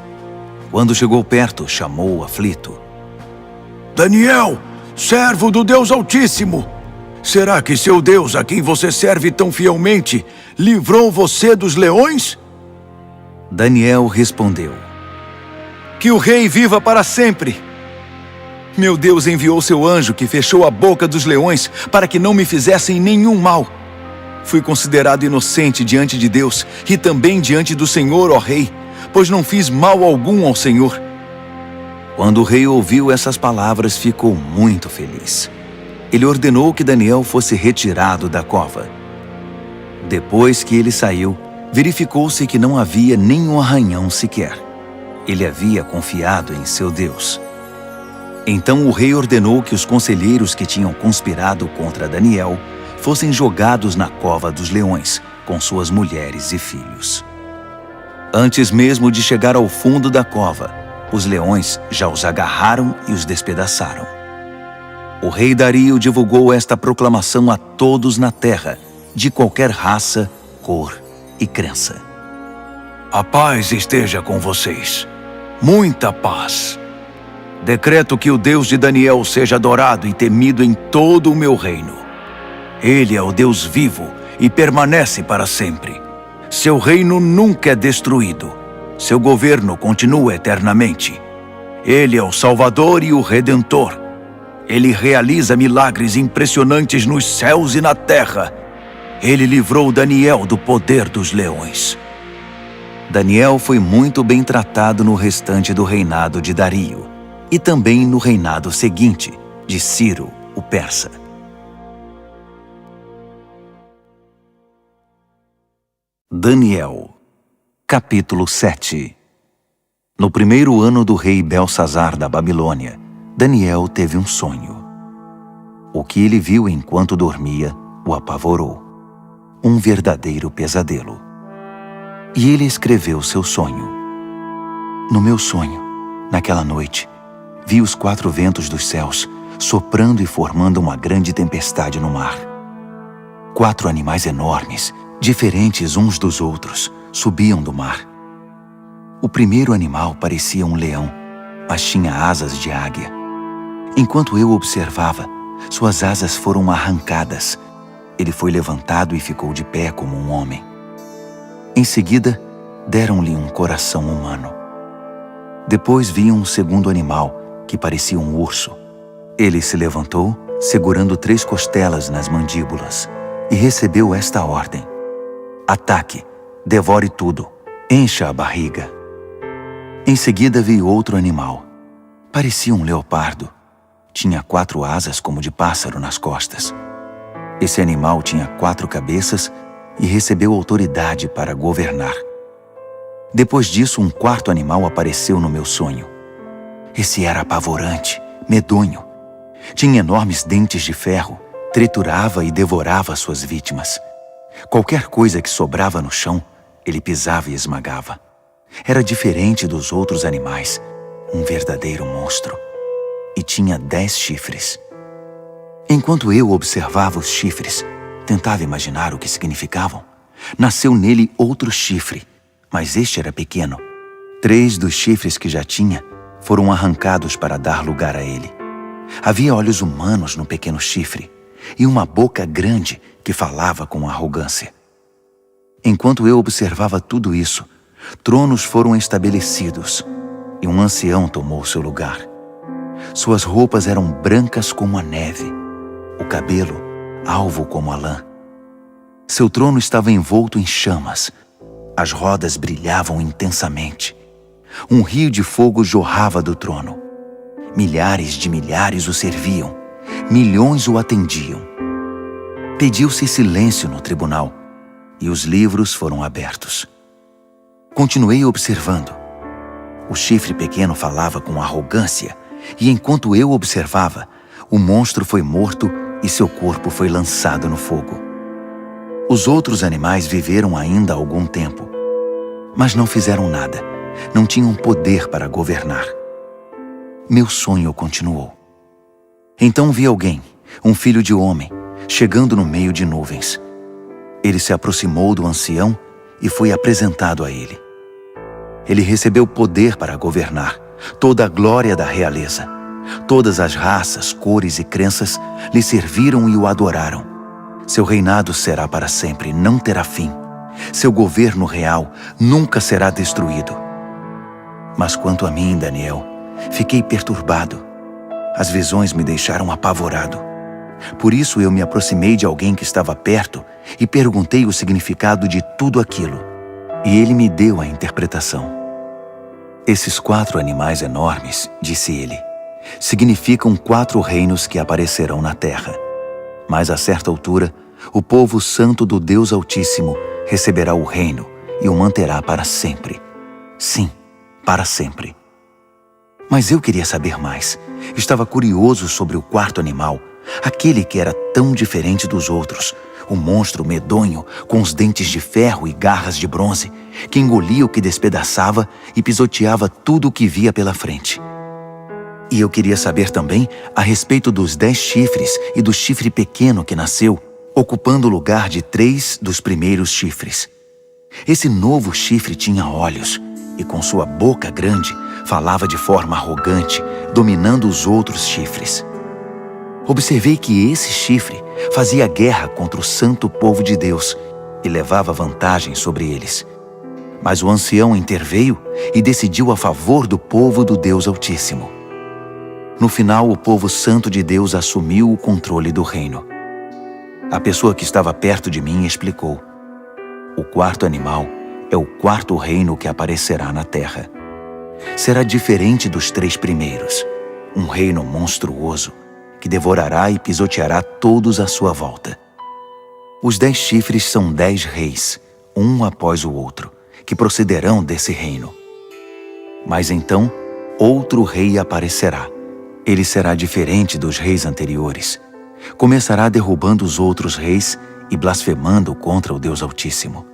Quando chegou perto, chamou o aflito: Daniel, servo do Deus Altíssimo! Será que seu Deus, a quem você serve tão fielmente, livrou você dos leões? Daniel respondeu: Que o rei viva para sempre! Meu Deus enviou seu anjo que fechou a boca dos leões para que não me fizessem nenhum mal. Fui considerado inocente diante de Deus e também diante do Senhor, ó rei, pois não fiz mal algum ao Senhor. Quando o rei ouviu essas palavras, ficou muito feliz. Ele ordenou que Daniel fosse retirado da cova. Depois que ele saiu, verificou-se que não havia nenhum arranhão sequer. Ele havia confiado em seu Deus. Então o rei ordenou que os conselheiros que tinham conspirado contra Daniel fossem jogados na cova dos leões, com suas mulheres e filhos. Antes mesmo de chegar ao fundo da cova, os leões já os agarraram e os despedaçaram. O rei Dario divulgou esta proclamação a todos na terra, de qualquer raça, cor e crença. A paz esteja com vocês. Muita paz. Decreto que o Deus de Daniel seja adorado e temido em todo o meu reino. Ele é o Deus vivo e permanece para sempre. Seu reino nunca é destruído. Seu governo continua eternamente. Ele é o Salvador e o Redentor. Ele realiza milagres impressionantes nos céus e na terra. Ele livrou Daniel do poder dos leões. Daniel foi muito bem tratado no restante do reinado de Dario e também no reinado seguinte, de Ciro, o persa. Daniel, capítulo 7. No primeiro ano do rei Belsazar da Babilônia, Daniel teve um sonho. O que ele viu enquanto dormia o apavorou. Um verdadeiro pesadelo. E ele escreveu seu sonho. No meu sonho, naquela noite, vi os 4 ventos dos céus soprando e formando uma grande tempestade no mar. 4 animais enormes, diferentes uns dos outros, subiam do mar. O primeiro animal parecia um leão, mas tinha asas de águia. Enquanto eu observava, suas asas foram arrancadas. Ele foi levantado e ficou de pé como um homem. Em seguida, deram-lhe um coração humano. Depois vi um segundo animal, que parecia um urso. Ele se levantou, segurando 3 costelas nas mandíbulas, e recebeu esta ordem: ataque, devore tudo, encha a barriga. Em seguida vi outro animal. Parecia um leopardo. Tinha 4 asas como de pássaro nas costas. Esse animal tinha 4 cabeças e recebeu autoridade para governar. Depois disso, um 4º animal apareceu no meu sonho. Esse era apavorante, medonho. Tinha enormes dentes de ferro, triturava e devorava suas vítimas. Qualquer coisa que sobrava no chão, ele pisava e esmagava. Era diferente dos outros animais, um verdadeiro monstro. E tinha 10 chifres. Enquanto eu observava os chifres, tentava imaginar o que significavam. Nasceu nele outro chifre, mas este era pequeno. 3 dos chifres que já tinha foram arrancados para dar lugar a ele. Havia olhos humanos no pequeno chifre e uma boca grande que falava com arrogância. Enquanto eu observava tudo isso, tronos foram estabelecidos e um ancião tomou seu lugar. Suas roupas eram brancas como a neve, o cabelo alvo como a lã. Seu trono estava envolto em chamas. As rodas brilhavam intensamente. Um rio de fogo jorrava do trono. Milhares de milhares o serviam. Milhões o atendiam. Pediu-se silêncio no tribunal e os livros foram abertos. Continuei observando. O chifre pequeno falava com arrogância e enquanto eu observava, o monstro foi morto e seu corpo foi lançado no fogo. Os outros animais viveram ainda algum tempo, mas não fizeram nada, não tinham poder para governar. Meu sonho continuou. Então vi alguém, um filho de homem, chegando no meio de nuvens. Ele se aproximou do ancião e foi apresentado a ele. Ele recebeu poder para governar, toda a glória da realeza. Todas as raças, cores e crenças lhe serviram e o adoraram. Seu reinado será para sempre, não terá fim. Seu governo real nunca será destruído. Mas quanto a mim, Daniel, fiquei perturbado. As visões me deixaram apavorado. Por isso eu me aproximei de alguém que estava perto e perguntei o significado de tudo aquilo. E ele me deu a interpretação. Esses 4 animais enormes, disse ele, significam 4 reinos que aparecerão na terra. Mas a certa altura, o povo santo do Deus Altíssimo receberá o reino e o manterá para sempre. Sim, para sempre. Mas eu queria saber mais. Estava curioso sobre o 4º animal, aquele que era tão diferente dos outros, o monstro medonho com os dentes de ferro e garras de bronze, que engolia o que despedaçava e pisoteava tudo o que via pela frente. E eu queria saber também a respeito dos 10 chifres e do chifre pequeno que nasceu, ocupando o lugar de 3 dos primeiros chifres. Esse novo chifre tinha olhos e com sua boca grande falava de forma arrogante, dominando os outros chifres. Observei que esse chifre fazia guerra contra o santo povo de Deus e levava vantagem sobre eles. Mas o ancião interveio e decidiu a favor do povo do Deus Altíssimo. No final, o povo santo de Deus assumiu o controle do reino. A pessoa que estava perto de mim explicou: o quarto animal é o quarto reino que aparecerá na terra. Será diferente dos 3 primeiros, um reino monstruoso que devorará e pisoteará todos à sua volta. Os 10 chifres são 10 reis, um após o outro, que procederão desse reino. Mas então, outro rei aparecerá. Ele será diferente dos reis anteriores. Começará derrubando os outros reis e blasfemando contra o Deus Altíssimo.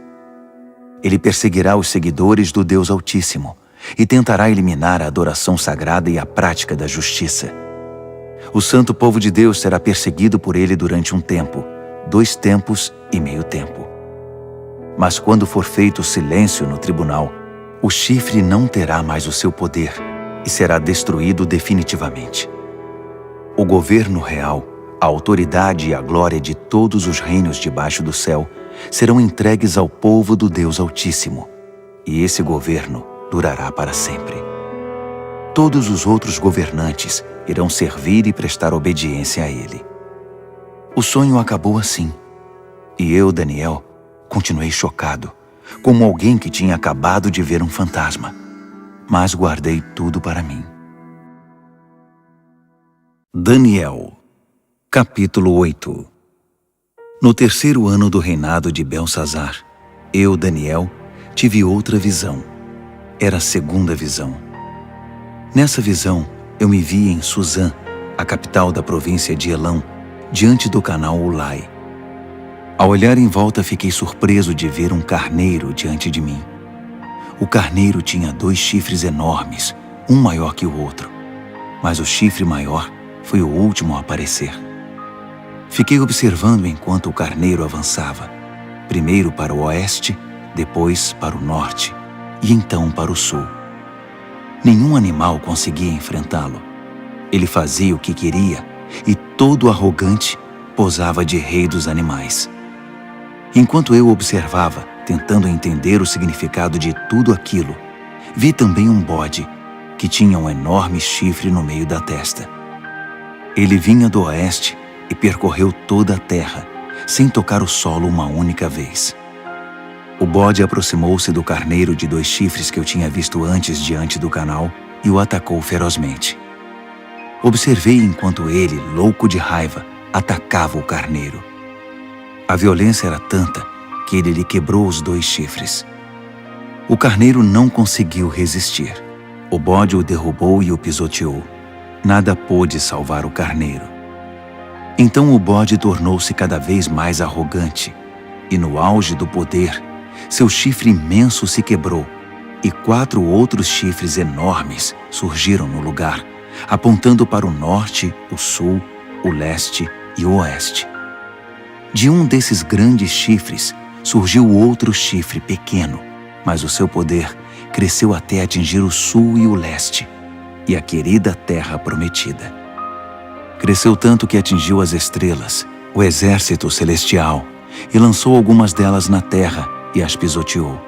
Ele perseguirá os seguidores do Deus Altíssimo e tentará eliminar a adoração sagrada e a prática da justiça. O santo povo de Deus será perseguido por ele durante um tempo, 2 tempos e meio tempo. Mas quando for feito silêncio no tribunal, o chifre não terá mais o seu poder e será destruído definitivamente. O governo real, a autoridade e a glória de todos os reinos debaixo do céu serão entregues ao povo do Deus Altíssimo, e esse governo durará para sempre. Todos os outros governantes irão servir e prestar obediência a ele. O sonho acabou assim, e eu, Daniel, continuei chocado, como alguém que tinha acabado de ver um fantasma, mas guardei tudo para mim. Daniel, capítulo 8. No 3º ano do reinado de Belsazar, eu, Daniel, tive outra visão. Era a 2ª visão. Nessa visão, eu me vi em Suzã, a capital da província de Elão, diante do canal Ulai. Ao olhar em volta, fiquei surpreso de ver um carneiro diante de mim. O carneiro tinha 2 chifres enormes, um maior que o outro, mas o chifre maior foi o último a aparecer. Fiquei observando enquanto o carneiro avançava, primeiro para o oeste, depois para o norte e então para o sul. Nenhum animal conseguia enfrentá-lo. Ele fazia o que queria e, todo arrogante, posava de rei dos animais. Enquanto eu observava, tentando entender o significado de tudo aquilo, vi também um bode que tinha um enorme chifre no meio da testa. Ele vinha do oeste e percorreu toda a terra, sem tocar o solo uma única vez. O bode aproximou-se do carneiro de 2 chifres que eu tinha visto antes diante do canal e o atacou ferozmente. Observei enquanto ele, louco de raiva, atacava o carneiro. A violência era tanta que ele lhe quebrou os 2 chifres. O carneiro não conseguiu resistir. O bode o derrubou e o pisoteou. Nada pôde salvar o carneiro. Então o bode tornou-se cada vez mais arrogante, e no auge do poder, seu chifre imenso se quebrou, e 4 outros chifres enormes surgiram no lugar, apontando para o norte, o sul, o leste e o oeste. De um desses grandes chifres surgiu outro chifre pequeno, mas o seu poder cresceu até atingir o sul e o leste, e a querida terra prometida. Cresceu tanto que atingiu as estrelas, o exército celestial, e lançou algumas delas na terra e as pisoteou.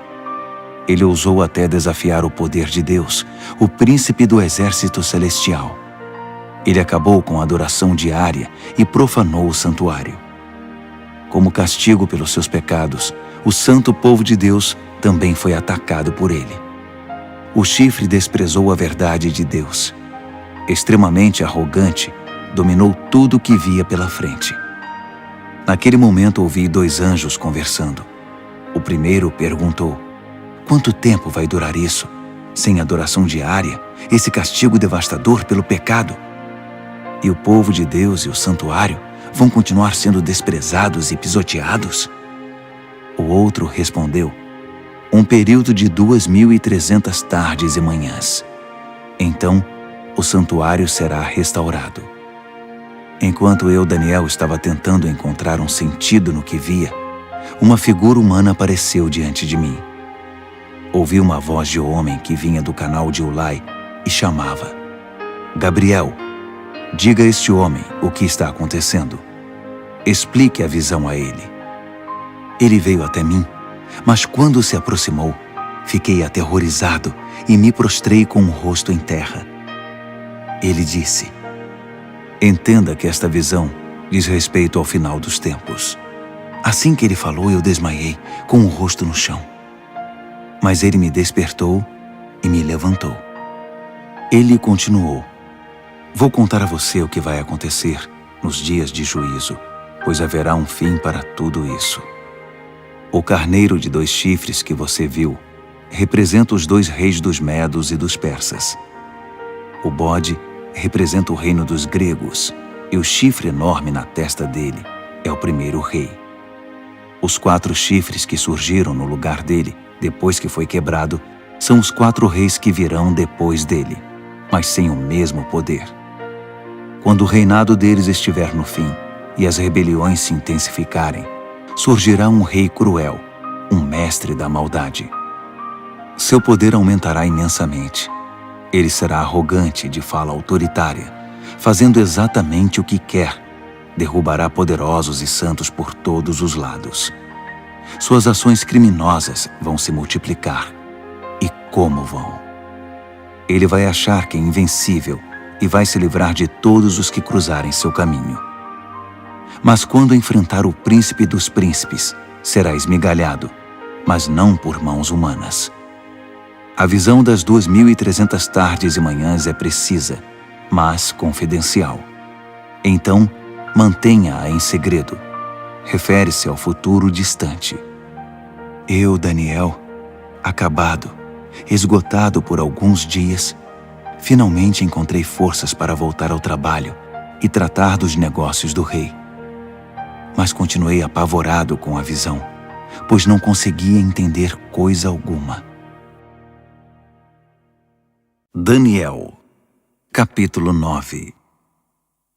Ele ousou até desafiar o poder de Deus, o príncipe do exército celestial. Ele acabou com a adoração diária e profanou o santuário. Como castigo pelos seus pecados, o santo povo de Deus também foi atacado por ele. O chifre desprezou a verdade de Deus. Extremamente arrogante, dominou tudo o que via pela frente. Naquele momento ouvi 2 anjos conversando. O primeiro perguntou: quanto tempo vai durar isso? Sem adoração diária, esse castigo devastador pelo pecado? E o povo de Deus e o santuário vão continuar sendo desprezados e pisoteados? O outro respondeu: um período de 2.300 tardes e manhãs. Então, o santuário será restaurado. Enquanto eu, Daniel, estava tentando encontrar um sentido no que via, uma figura humana apareceu diante de mim. Ouvi uma voz de homem que vinha do canal de Ulai e chamava: Gabriel, diga a este homem o que está acontecendo. Explique a visão a ele. Ele veio até mim, mas quando se aproximou, fiquei aterrorizado e me prostrei com o rosto em terra. Ele disse: Entenda que esta visão diz respeito ao final dos tempos. Assim que ele falou, eu desmaiei, com o rosto no chão. Mas ele me despertou e me levantou. Ele continuou: vou contar a você o que vai acontecer nos dias de juízo, pois haverá um fim para tudo isso. O carneiro de 2 chifres que você viu representa os 2 reis dos Medos e dos Persas. O bode representa o reino dos gregos, e o chifre enorme na testa dele é o primeiro rei. Os 4 chifres que surgiram no lugar dele, depois que foi quebrado, são os 4 reis que virão depois dele, mas sem o mesmo poder. Quando o reinado deles estiver no fim e as rebeliões se intensificarem, surgirá um rei cruel, um mestre da maldade. Seu poder aumentará imensamente. Ele será arrogante, de fala autoritária, fazendo exatamente o que quer. Derrubará poderosos e santos por todos os lados. Suas ações criminosas vão se multiplicar. E como vão? Ele vai achar que é invencível e vai se livrar de todos os que cruzarem seu caminho. Mas quando enfrentar o príncipe dos príncipes, será esmigalhado, mas não por mãos humanas. A visão das 2.300 tardes e manhãs é precisa, mas confidencial. Então, mantenha-a em segredo. Refere-se ao futuro distante. Eu, Daniel, acabado, esgotado por alguns dias, finalmente encontrei forças para voltar ao trabalho e tratar dos negócios do rei. Mas continuei apavorado com a visão, pois não conseguia entender coisa alguma. Daniel, capítulo 9.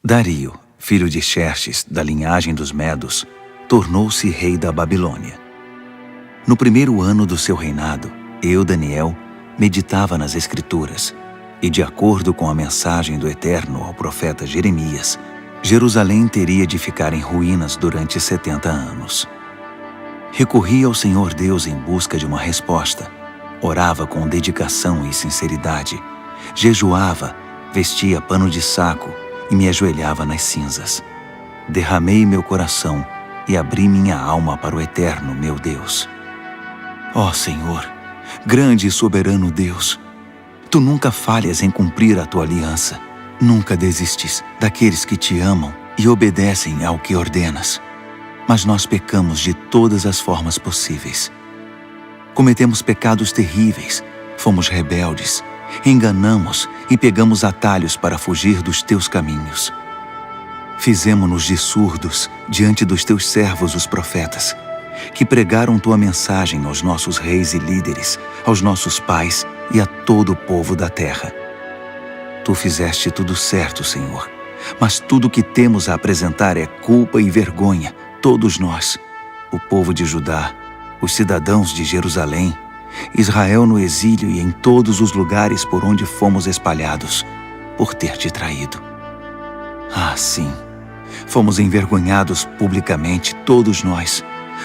Dario, filho de Xerxes, da linhagem dos Medos, tornou-se rei da Babilônia. No primeiro ano do seu reinado, eu, Daniel, meditava nas Escrituras, e de acordo com a mensagem do Eterno ao profeta Jeremias, Jerusalém teria de ficar em ruínas durante 70 anos. Recorri ao Senhor Deus em busca de uma resposta. Orava com dedicação e sinceridade. Jejuava, vestia pano de saco e me ajoelhava nas cinzas. Derramei meu coração e abri minha alma para o Eterno, meu Deus. Ó Senhor, grande e soberano Deus, Tu nunca falhas em cumprir a Tua aliança. Nunca desistes daqueles que Te amam e obedecem ao que ordenas. Mas nós pecamos de todas as formas possíveis. Cometemos pecados terríveis, fomos rebeldes, enganamos e pegamos atalhos para fugir dos Teus caminhos. Fizemo-nos de surdos diante dos Teus servos, os profetas, que pregaram Tua mensagem aos nossos reis e líderes, aos nossos pais e a todo o povo da terra. Tu fizeste tudo certo, Senhor, mas tudo o que temos a apresentar é culpa e vergonha, todos nós, o povo de Judá, os cidadãos de Jerusalém, Israel no exílio e em todos os lugares por onde fomos espalhados, por ter Te traído. Ah, sim, fomos envergonhados publicamente, todos nós,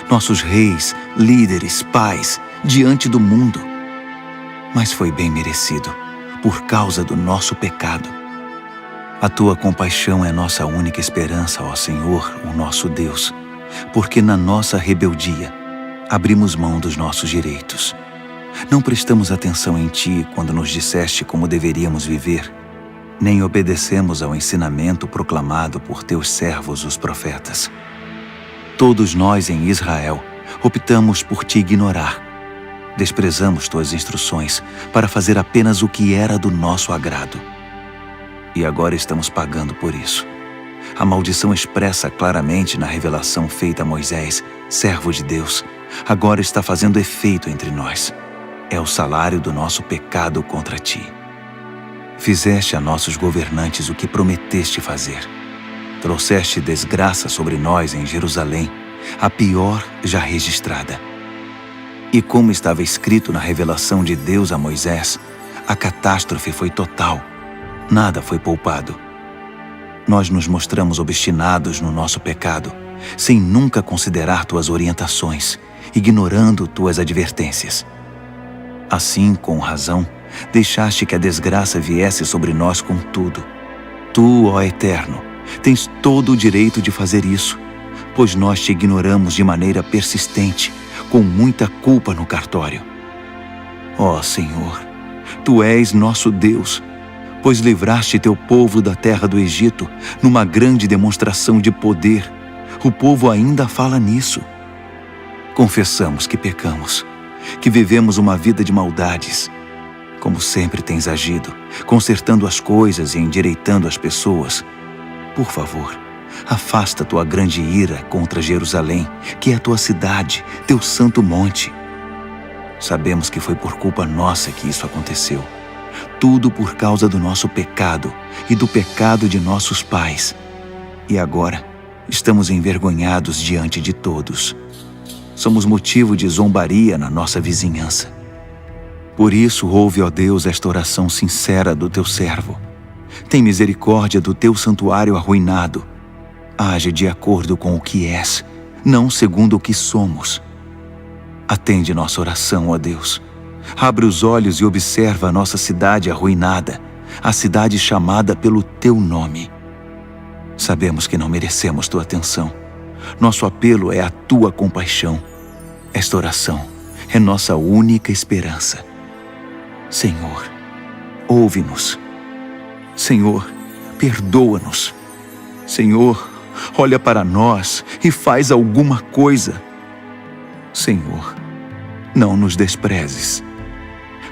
nossos reis, líderes, pais, diante do mundo. Mas foi bem merecido, por causa do nosso pecado. A Tua compaixão é nossa única esperança, ó Senhor, o nosso Deus, porque na nossa rebeldia abrimos mão dos nossos direitos. Não prestamos atenção em Ti quando nos disseste como deveríamos viver, nem obedecemos ao ensinamento proclamado por Teus servos, os profetas. Todos nós em Israel optamos por Te ignorar. Desprezamos Tuas instruções para fazer apenas o que era do nosso agrado. E agora estamos pagando por isso. A maldição expressa claramente na revelação feita a Moisés, servo de Deus, agora está fazendo efeito entre nós. É o salário do nosso pecado contra Ti. Fizeste a nossos governantes o que prometeste fazer. Trouxeste desgraça sobre nós em Jerusalém, a pior já registrada. E como estava escrito na revelação de Deus a Moisés, a catástrofe foi total. Nada foi poupado. Nós nos mostramos obstinados no nosso pecado, sem nunca considerar Tuas orientações, ignorando Tuas advertências. Assim, com razão, deixaste que a desgraça viesse sobre nós com tudo. Tu, ó Eterno, Tens todo o direito de fazer isso, pois nós te ignoramos de maneira persistente, com muita culpa no cartório. Ó Senhor, Tu és nosso Deus, pois livraste Teu povo da terra do Egito numa grande demonstração de poder. O povo ainda fala nisso. Confessamos que pecamos, que vivemos uma vida de maldades. Como sempre tens agido, consertando as coisas e endireitando as pessoas. Por favor, afasta Tua grande ira contra Jerusalém, que é a Tua cidade, Teu santo monte. Sabemos que foi por culpa nossa que isso aconteceu. Tudo por causa do nosso pecado e do pecado de nossos pais. E agora, estamos envergonhados diante de todos. Somos motivo de zombaria na nossa vizinhança. Por isso, ouve, ó Deus, esta oração sincera do Teu servo. Tem misericórdia do Teu santuário arruinado. Age de acordo com o que és, não segundo o que somos. Atende nossa oração, ó Deus. Abre os olhos e observa a nossa cidade arruinada, a cidade chamada pelo Teu nome. Sabemos que não merecemos Tua atenção. Nosso apelo é a Tua compaixão. Esta oração é nossa única esperança. Senhor, ouve-nos. Senhor, perdoa-nos. Senhor, olha para nós e faz alguma coisa. Senhor, não nos desprezes.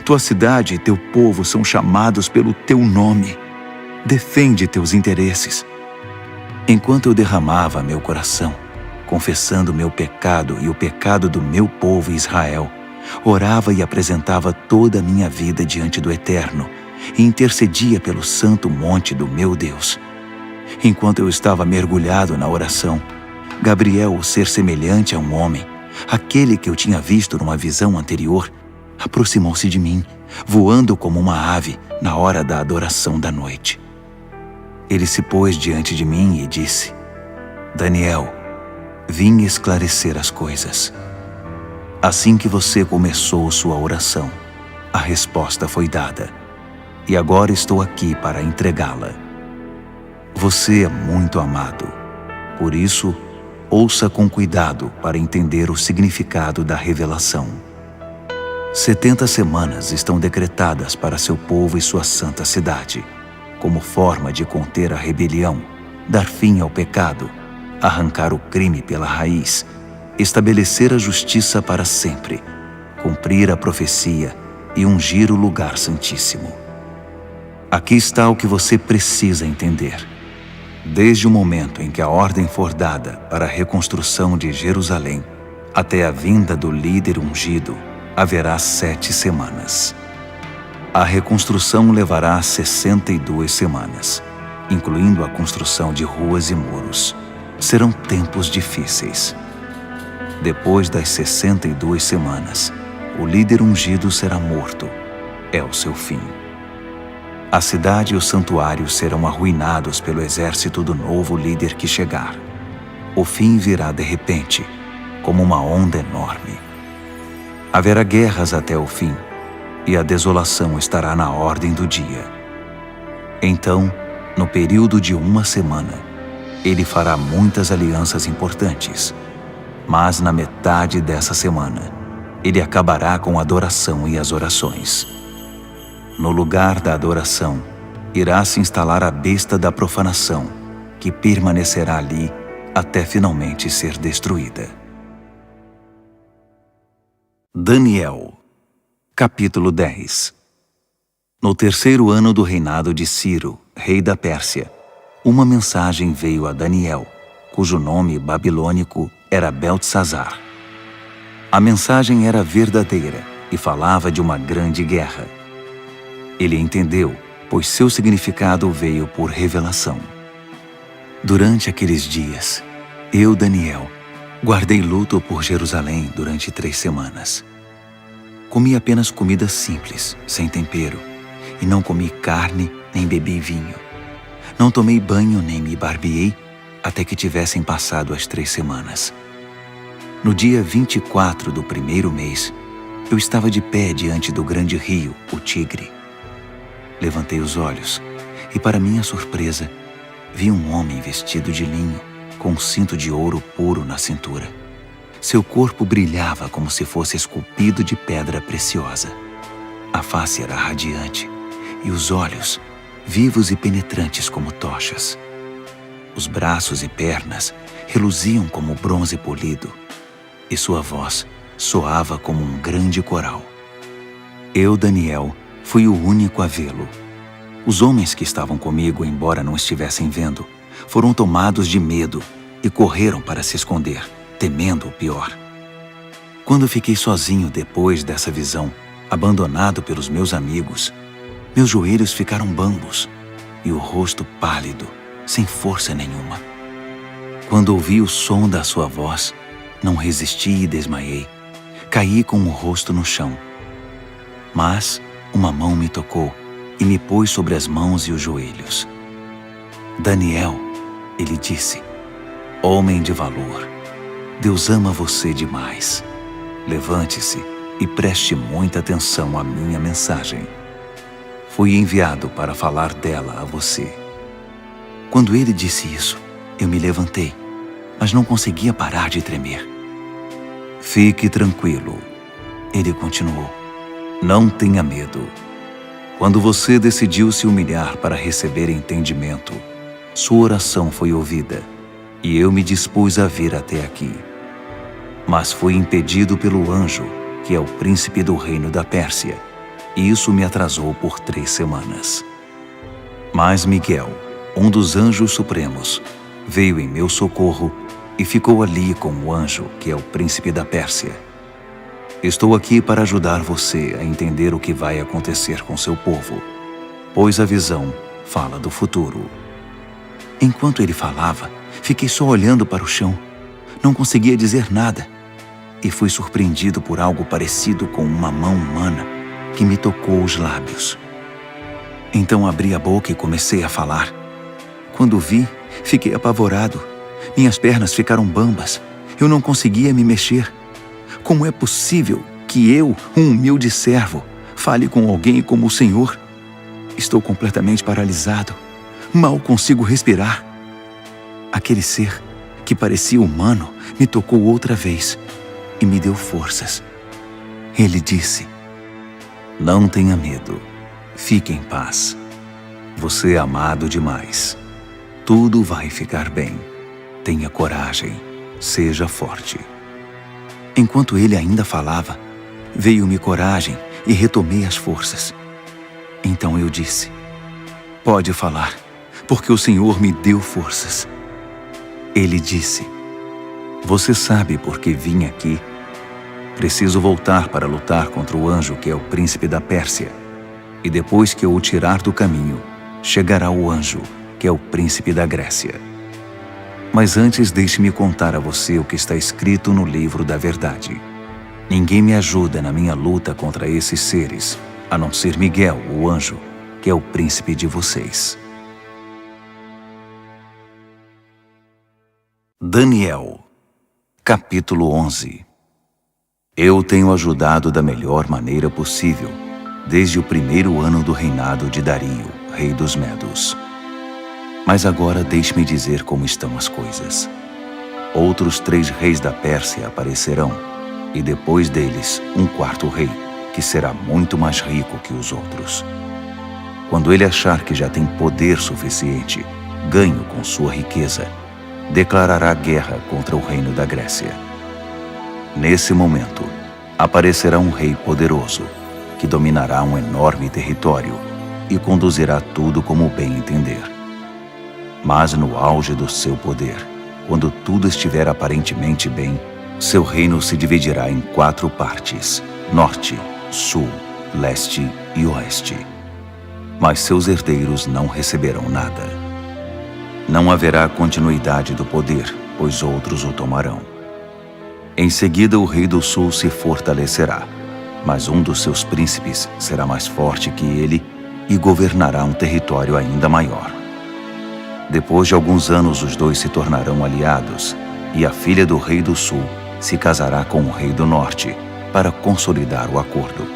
Tua cidade e Teu povo são chamados pelo Teu nome. Defende Teus interesses. Enquanto eu derramava meu coração, confessando meu pecado e o pecado do meu povo Israel, orava e apresentava toda a minha vida diante do Eterno e intercedia pelo santo monte do meu Deus. Enquanto eu estava mergulhado na oração, Gabriel, o ser semelhante a um homem, aquele que eu tinha visto numa visão anterior, aproximou-se de mim, voando como uma ave na hora da adoração da noite. Ele se pôs diante de mim e disse: Daniel, vim esclarecer as coisas. Assim que você começou sua oração, a resposta foi dada, e agora estou aqui para entregá-la. Você é muito amado, por isso, ouça com cuidado para entender o significado da revelação. 70 semanas estão decretadas para seu povo e sua santa cidade, como forma de conter a rebelião, dar fim ao pecado, arrancar o crime pela raiz, estabelecer a justiça para sempre, cumprir a profecia e ungir o lugar santíssimo. Aqui está o que você precisa entender. Desde o momento em que a ordem for dada para a reconstrução de Jerusalém, até a vinda do líder ungido, haverá 7 semanas. A reconstrução levará 62 semanas, incluindo a construção de ruas e muros. Serão tempos difíceis. Depois das 62 semanas, o líder ungido será morto. É o seu fim. A cidade e o santuário serão arruinados pelo exército do novo líder que chegar. O fim virá de repente, como uma onda enorme. Haverá guerras até o fim, e a desolação estará na ordem do dia. Então, no período de 1 semana, ele fará muitas alianças importantes, mas na metade dessa semana, ele acabará com a adoração e as orações. No lugar da adoração, irá se instalar a besta da profanação, que permanecerá ali até finalmente ser destruída. Daniel, capítulo 10. No 3º ano do reinado de Ciro, rei da Pérsia, uma mensagem veio a Daniel, cujo nome babilônico era Beltesazar. A mensagem era verdadeira e falava de uma grande guerra. Ele entendeu, pois seu significado veio por revelação. Durante aqueles dias, eu, Daniel, guardei luto por Jerusalém durante 3 semanas. Comi apenas comida simples, sem tempero, e não comi carne nem bebi vinho. Não tomei banho nem me barbeei até que tivessem passado as 3 semanas. No dia 24 do 1º mês, eu estava de pé diante do grande rio, o Tigre. Levantei os olhos e, para minha surpresa, vi um homem vestido de linho, com um cinto de ouro puro na cintura. Seu corpo brilhava como se fosse esculpido de pedra preciosa. A face era radiante e os olhos, vivos e penetrantes como tochas. Os braços e pernas reluziam como bronze polido e sua voz soava como um grande coral. Eu, Daniel, fui o único a vê-lo. Os homens que estavam comigo, embora não estivessem vendo, foram tomados de medo e correram para se esconder, temendo o pior. Quando fiquei sozinho depois dessa visão, abandonado pelos meus amigos, meus joelhos ficaram bambos e o rosto pálido, sem força nenhuma. Quando ouvi o som da sua voz, não resisti e desmaiei. Caí com o rosto no chão. Mas uma mão me tocou e me pôs sobre as mãos e os joelhos. Daniel, ele disse, homem de valor, Deus ama você demais. Levante-se e preste muita atenção à minha mensagem. Fui enviado para falar dela a você. Quando ele disse isso, eu me levantei, mas não conseguia parar de tremer. Fique tranquilo, ele continuou. Não tenha medo. Quando você decidiu se humilhar para receber entendimento, sua oração foi ouvida, e eu me dispus a vir até aqui. Mas fui impedido pelo anjo, que é o príncipe do reino da Pérsia, e isso me atrasou por 3 semanas. Mas Miguel, um dos anjos supremos, veio em meu socorro e ficou ali com o anjo, que é o príncipe da Pérsia. Estou aqui para ajudar você a entender o que vai acontecer com seu povo, pois a visão fala do futuro. Enquanto ele falava, fiquei só olhando para o chão. Não conseguia dizer nada e fui surpreendido por algo parecido com uma mão humana que me tocou os lábios. Então abri a boca e comecei a falar. Quando vi, fiquei apavorado. Minhas pernas ficaram bambas. Eu não conseguia me mexer. Como é possível que eu, um humilde servo, fale com alguém como o Senhor? Estou completamente paralisado. Mal consigo respirar. Aquele ser, que parecia humano, me tocou outra vez e me deu forças. Ele disse, não tenha medo. Fique em paz. Você é amado demais. Tudo vai ficar bem. Tenha coragem. Seja forte. Enquanto ele ainda falava, veio-me coragem e retomei as forças. Então eu disse, pode falar, porque o Senhor me deu forças. Ele disse, você sabe por que vim aqui? Preciso voltar para lutar contra o anjo que é o príncipe da Pérsia. E depois que eu o tirar do caminho, chegará o anjo, que é o príncipe da Grécia. Mas antes deixe-me contar a você o que está escrito no livro da verdade. Ninguém me ajuda na minha luta contra esses seres, a não ser Miguel, o anjo, que é o príncipe de vocês. Daniel, capítulo 11. Eu tenho ajudado da melhor maneira possível, desde o 1º ano do reinado de Dario, rei dos Medos. Mas agora deixe-me dizer como estão as coisas. Outros 3 reis da Pérsia aparecerão, e depois deles um 4º rei, que será muito mais rico que os outros. Quando ele achar que já tem poder suficiente, ganho com sua riqueza, declarará guerra contra o reino da Grécia. Nesse momento, aparecerá um rei poderoso, que dominará um enorme território e conduzirá tudo como bem entender. Mas no auge do seu poder, quando tudo estiver aparentemente bem, seu reino se dividirá em 4 partes, norte, sul, leste e oeste. Mas seus herdeiros não receberão nada. Não haverá continuidade do poder, pois outros o tomarão. Em seguida, o rei do sul se fortalecerá, mas um dos seus príncipes será mais forte que ele e governará um território ainda maior. Depois de alguns anos, os dois se tornarão aliados, e a filha do rei do sul se casará com o rei do norte para consolidar o acordo.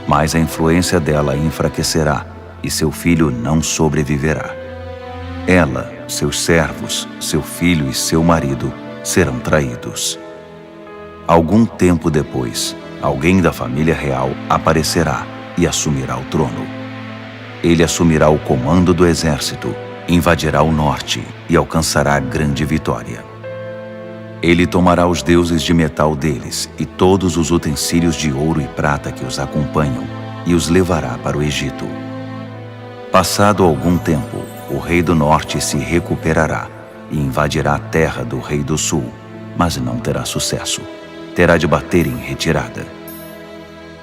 Mas a influência dela enfraquecerá, e seu filho não sobreviverá. ela, seus servos, seu filho e seu marido serão traídos. Algum tempo depois, alguém da família real aparecerá e assumirá o trono. Ele assumirá o comando do exército, invadirá o norte e alcançará grande vitória. Ele tomará os deuses de metal deles e todos os utensílios de ouro e prata que os acompanham e os levará para o Egito. Passado algum tempo, o rei do norte se recuperará e invadirá a terra do rei do sul, mas não terá sucesso. Terá de bater em retirada.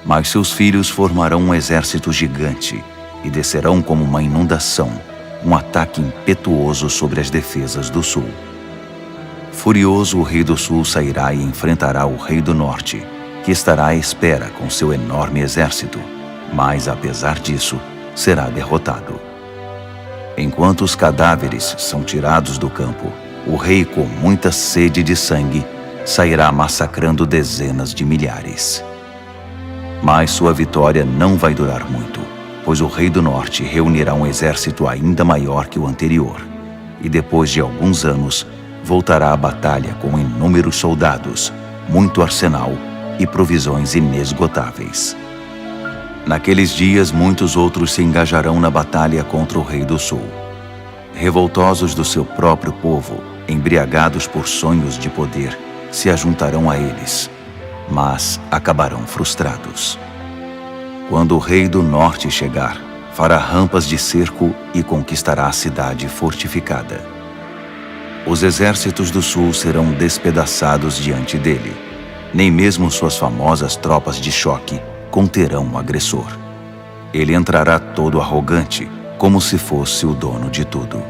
Mas seus filhos formarão um exército gigante e descerão como uma inundação, um ataque impetuoso sobre as defesas do sul. Furioso, o rei do sul sairá e enfrentará o rei do norte, que estará à espera com seu enorme exército, mas, apesar disso, será derrotado. Enquanto os cadáveres são tirados do campo, o rei, com muita sede de sangue, sairá massacrando dezenas de milhares. Mas sua vitória não vai durar muito, pois o rei do norte reunirá um exército ainda maior que o anterior, e depois de alguns anos, voltará à batalha com inúmeros soldados, muito arsenal e provisões inesgotáveis. Naqueles dias, muitos outros se engajarão na batalha contra o rei do sul. Revoltosos do seu próprio povo, embriagados por sonhos de poder, se ajuntarão a eles, mas acabarão frustrados. Quando o rei do norte chegar, fará rampas de cerco e conquistará a cidade fortificada. Os exércitos do sul serão despedaçados diante dele. Nem mesmo suas famosas tropas de choque conterão o agressor. Ele entrará todo arrogante, como se fosse o dono de tudo.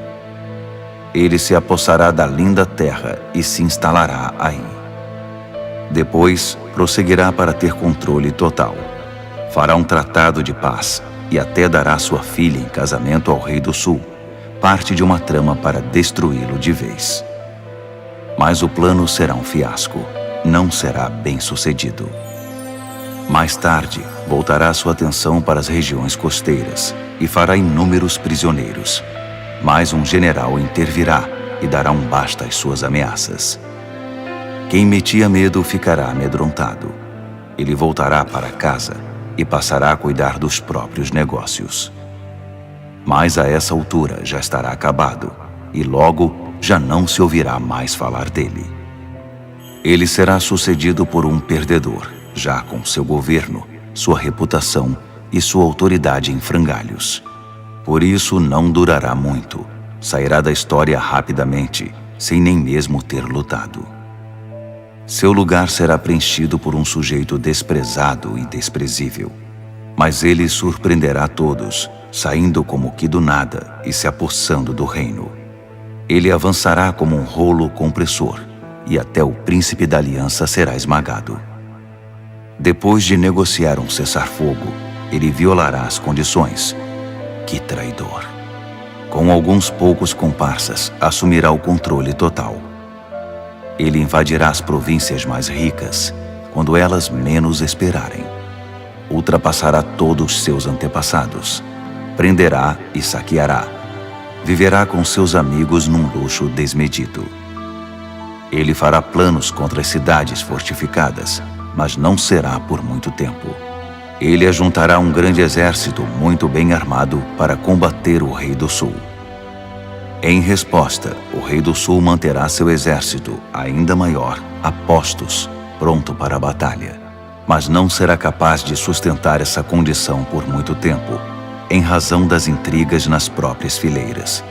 Ele se apossará da linda terra e se instalará aí. Depois, prosseguirá para ter controle total. Fará um tratado de paz e até dará sua filha em casamento ao rei do sul, parte de uma trama para destruí-lo de vez. Mas o plano será um fiasco, não será bem-sucedido. Mais tarde, voltará sua atenção para as regiões costeiras e fará inúmeros prisioneiros. Mas um general intervirá e dará um basta às suas ameaças. Quem metia medo ficará amedrontado. Ele voltará para casa e passará a cuidar dos próprios negócios. Mas a essa altura já estará acabado e logo já não se ouvirá mais falar dele. Ele será sucedido por um perdedor, já com seu governo, sua reputação e sua autoridade em frangalhos. Por isso não durará muito, sairá da história rapidamente, sem nem mesmo ter lutado. Seu lugar será preenchido por um sujeito desprezado e desprezível. Mas ele surpreenderá todos, saindo como que do nada e se apossando do reino. Ele avançará como um rolo compressor, e até o príncipe da aliança será esmagado. Depois de negociar um cessar-fogo, ele violará as condições. Que traidor! Com alguns poucos comparsas, assumirá o controle total. Ele invadirá as províncias mais ricas, quando elas menos esperarem. Ultrapassará todos seus antepassados. Prenderá e saqueará. Viverá com seus amigos num luxo desmedido. Ele fará planos contra as cidades fortificadas, mas não será por muito tempo. Ele ajuntará um grande exército muito bem armado para combater o rei do sul. Em resposta, o rei do sul manterá seu exército, ainda maior, a postos, pronto para a batalha. Mas não será capaz de sustentar essa condição por muito tempo, em razão das intrigas nas próprias fileiras.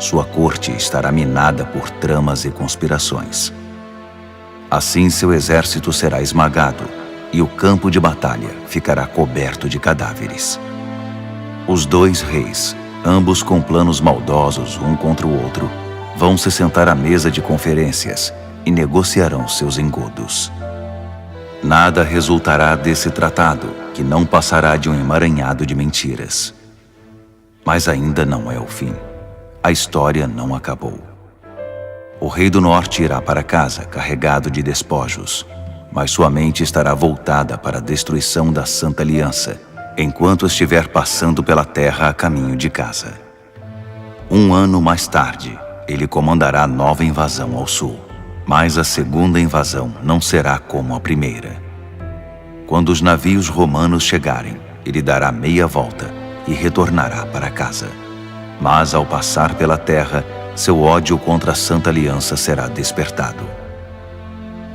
Sua corte estará minada por tramas e conspirações. Assim seu exército será esmagado, e o campo de batalha ficará coberto de cadáveres. Os dois reis, ambos com planos maldosos um contra o outro, vão se sentar à mesa de conferências e negociarão seus engodos. Nada resultará desse tratado, que não passará de um emaranhado de mentiras. Mas ainda não é o fim. A história não acabou. O rei do norte irá para casa carregado de despojos, mas sua mente estará voltada para a destruição da Santa Aliança, enquanto estiver passando pela terra a caminho de casa. Um ano mais tarde, ele comandará nova invasão ao sul. Mas a segunda invasão não será como a primeira. Quando os navios romanos chegarem, ele dará meia volta e retornará para casa. Mas ao passar pela terra, seu ódio contra a Santa Aliança será despertado.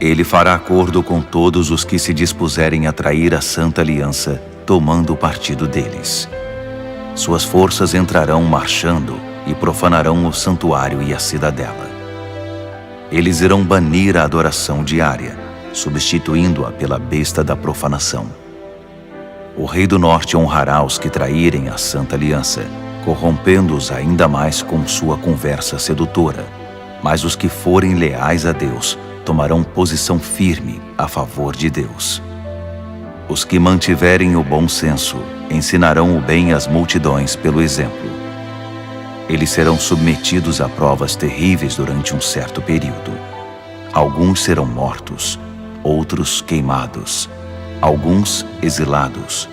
Ele fará acordo com todos os que se dispuserem a trair a Santa Aliança, tomando o partido deles. Suas forças entrarão marchando e profanarão o santuário e a cidadela. Eles irão banir a adoração diária, substituindo-a pela besta da profanação. O rei do norte honrará os que traírem a Santa Aliança, corrompendo-os ainda mais com sua conversa sedutora. Mas os que forem leais a Deus tomarão posição firme a favor de Deus. Os que mantiverem o bom senso ensinarão o bem às multidões pelo exemplo. Eles serão submetidos a provas terríveis durante um certo período. Alguns serão mortos, outros queimados, alguns exilados,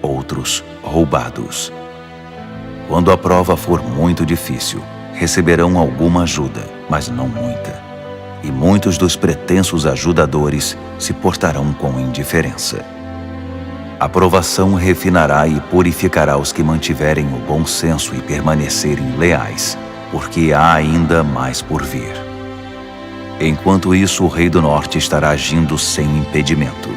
outros roubados. Quando a prova for muito difícil, receberão alguma ajuda, mas não muita. E muitos dos pretensos ajudadores se portarão com indiferença. A provação refinará e purificará os que mantiverem o bom senso e permanecerem leais, porque há ainda mais por vir. Enquanto isso, o rei do norte estará agindo sem impedimento.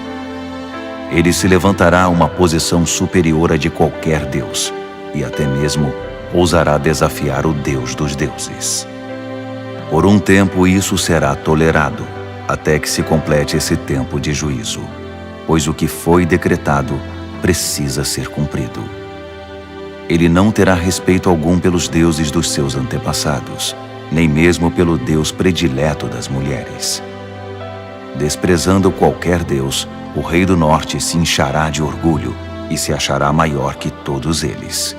Ele se levantará a uma posição superior à de qualquer deus, e até mesmo ousará desafiar o Deus dos deuses. Por um tempo isso será tolerado, até que se complete esse tempo de juízo, pois o que foi decretado precisa ser cumprido. Ele não terá respeito algum pelos deuses dos seus antepassados, nem mesmo pelo Deus predileto das mulheres. Desprezando qualquer deus, o rei do norte se inchará de orgulho e se achará maior que todos eles.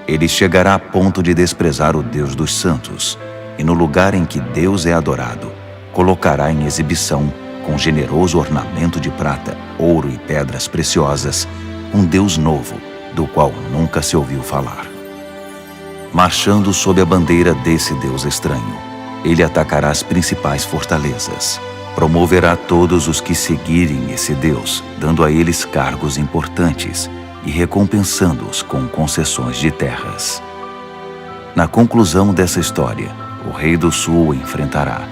Ele chegará a ponto de desprezar o Deus dos santos, e no lugar em que Deus é adorado, colocará em exibição, com generoso ornamento de prata, ouro e pedras preciosas, um Deus novo, do qual nunca se ouviu falar. Marchando sob a bandeira desse Deus estranho, ele atacará as principais fortalezas. Promoverá todos os que seguirem esse Deus, dando a eles cargos importantes e recompensando-os com concessões de terras. Na conclusão dessa história, o rei do sul o enfrentará,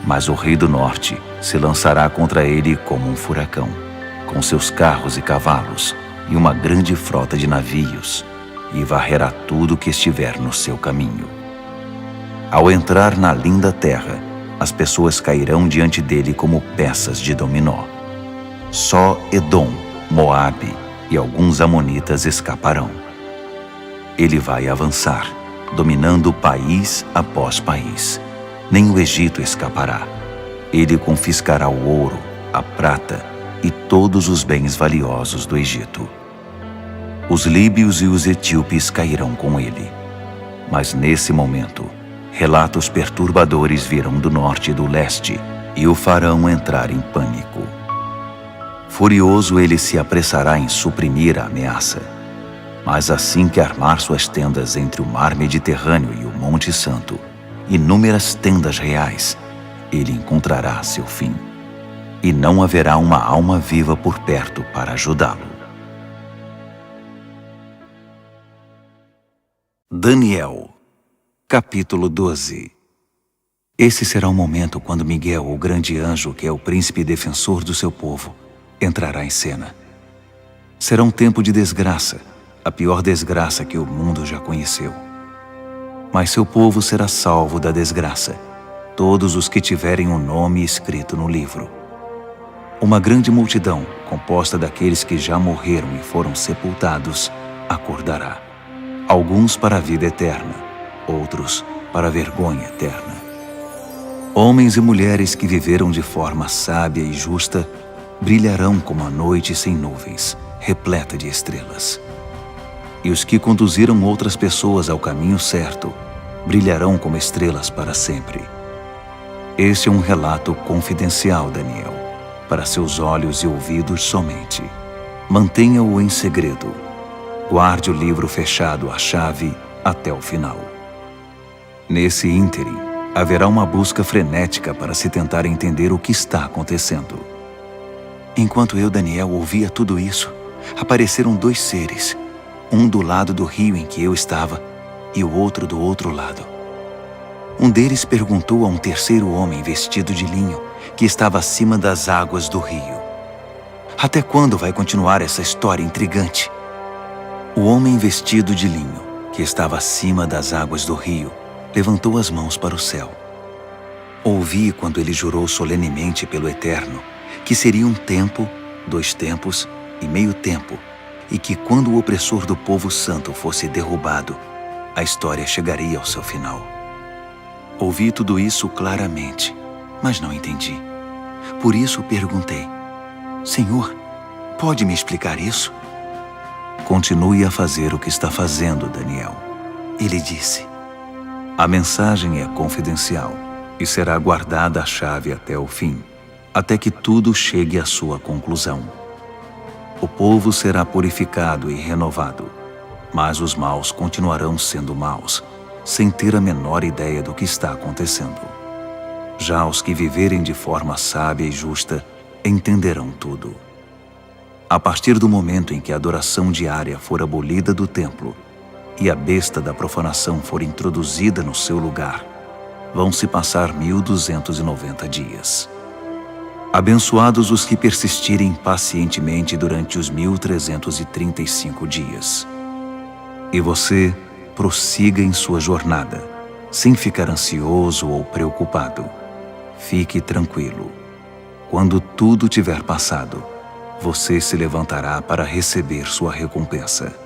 mas o rei do norte se lançará contra ele como um furacão, com seus carros e cavalos e uma grande frota de navios, e varrerá tudo que estiver no seu caminho. Ao entrar na linda terra, as pessoas cairão diante dele como peças de dominó. Só Edom, Moabe e alguns amonitas escaparão. Ele vai avançar, dominando país após país. Nem o Egito escapará. Ele confiscará o ouro, a prata e todos os bens valiosos do Egito. Os líbios e os etíopes cairão com ele. Mas nesse momento, relatos perturbadores virão do norte e do leste e o farão entrar em pânico. Furioso, ele se apressará em suprimir a ameaça. Mas assim que armar suas tendas entre o mar Mediterrâneo e o Monte Santo, inúmeras tendas reais, ele encontrará seu fim. E não haverá uma alma viva por perto para ajudá-lo. Daniel, capítulo 12. Esse será o momento quando Miguel, o grande anjo, que é o príncipe defensor do seu povo, entrará em cena. Será um tempo de desgraça, a pior desgraça que o mundo já conheceu. Mas seu povo será salvo da desgraça, todos os que tiverem o nome escrito no livro. Uma grande multidão, composta daqueles que já morreram e foram sepultados, acordará. Alguns para a vida eterna, outros para a vergonha eterna. Homens e mulheres que viveram de forma sábia e justa brilharão como a noite sem nuvens, repleta de estrelas. E os que conduziram outras pessoas ao caminho certo brilharão como estrelas para sempre. Este é um relato confidencial, Daniel, para seus olhos e ouvidos somente. Mantenha-o em segredo. Guarde o livro fechado à chave até o final. Nesse ínterim, haverá uma busca frenética para se tentar entender o que está acontecendo. Enquanto eu, Daniel, ouvia tudo isso, apareceram 2 seres, um do lado do rio em que eu estava e o outro do outro lado. Um deles perguntou a um terceiro homem vestido de linho que estava acima das águas do rio: até quando vai continuar essa história intrigante? O homem vestido de linho, que estava acima das águas do rio, levantou as mãos para o céu. Ouvi quando ele jurou solenemente pelo Eterno que seria um tempo, 2 tempos e meio tempo, e que quando o opressor do povo santo fosse derrubado, a história chegaria ao seu final. Ouvi tudo isso claramente, mas não entendi. Por isso perguntei: Senhor, pode me explicar isso? Continue a fazer o que está fazendo, Daniel. Ele disse: a mensagem é confidencial e será guardada a chave até o fim, até que tudo chegue à sua conclusão. O povo será purificado e renovado, mas os maus continuarão sendo maus, sem ter a menor ideia do que está acontecendo. Já os que viverem de forma sábia e justa entenderão tudo. A partir do momento em que a adoração diária for abolida do templo e a besta da profanação for introduzida no seu lugar, vão se passar 1290 dias. Abençoados os que persistirem pacientemente durante os 1335 dias. E você prossiga em sua jornada, sem ficar ansioso ou preocupado. Fique tranquilo. Quando tudo tiver passado, você se levantará para receber sua recompensa.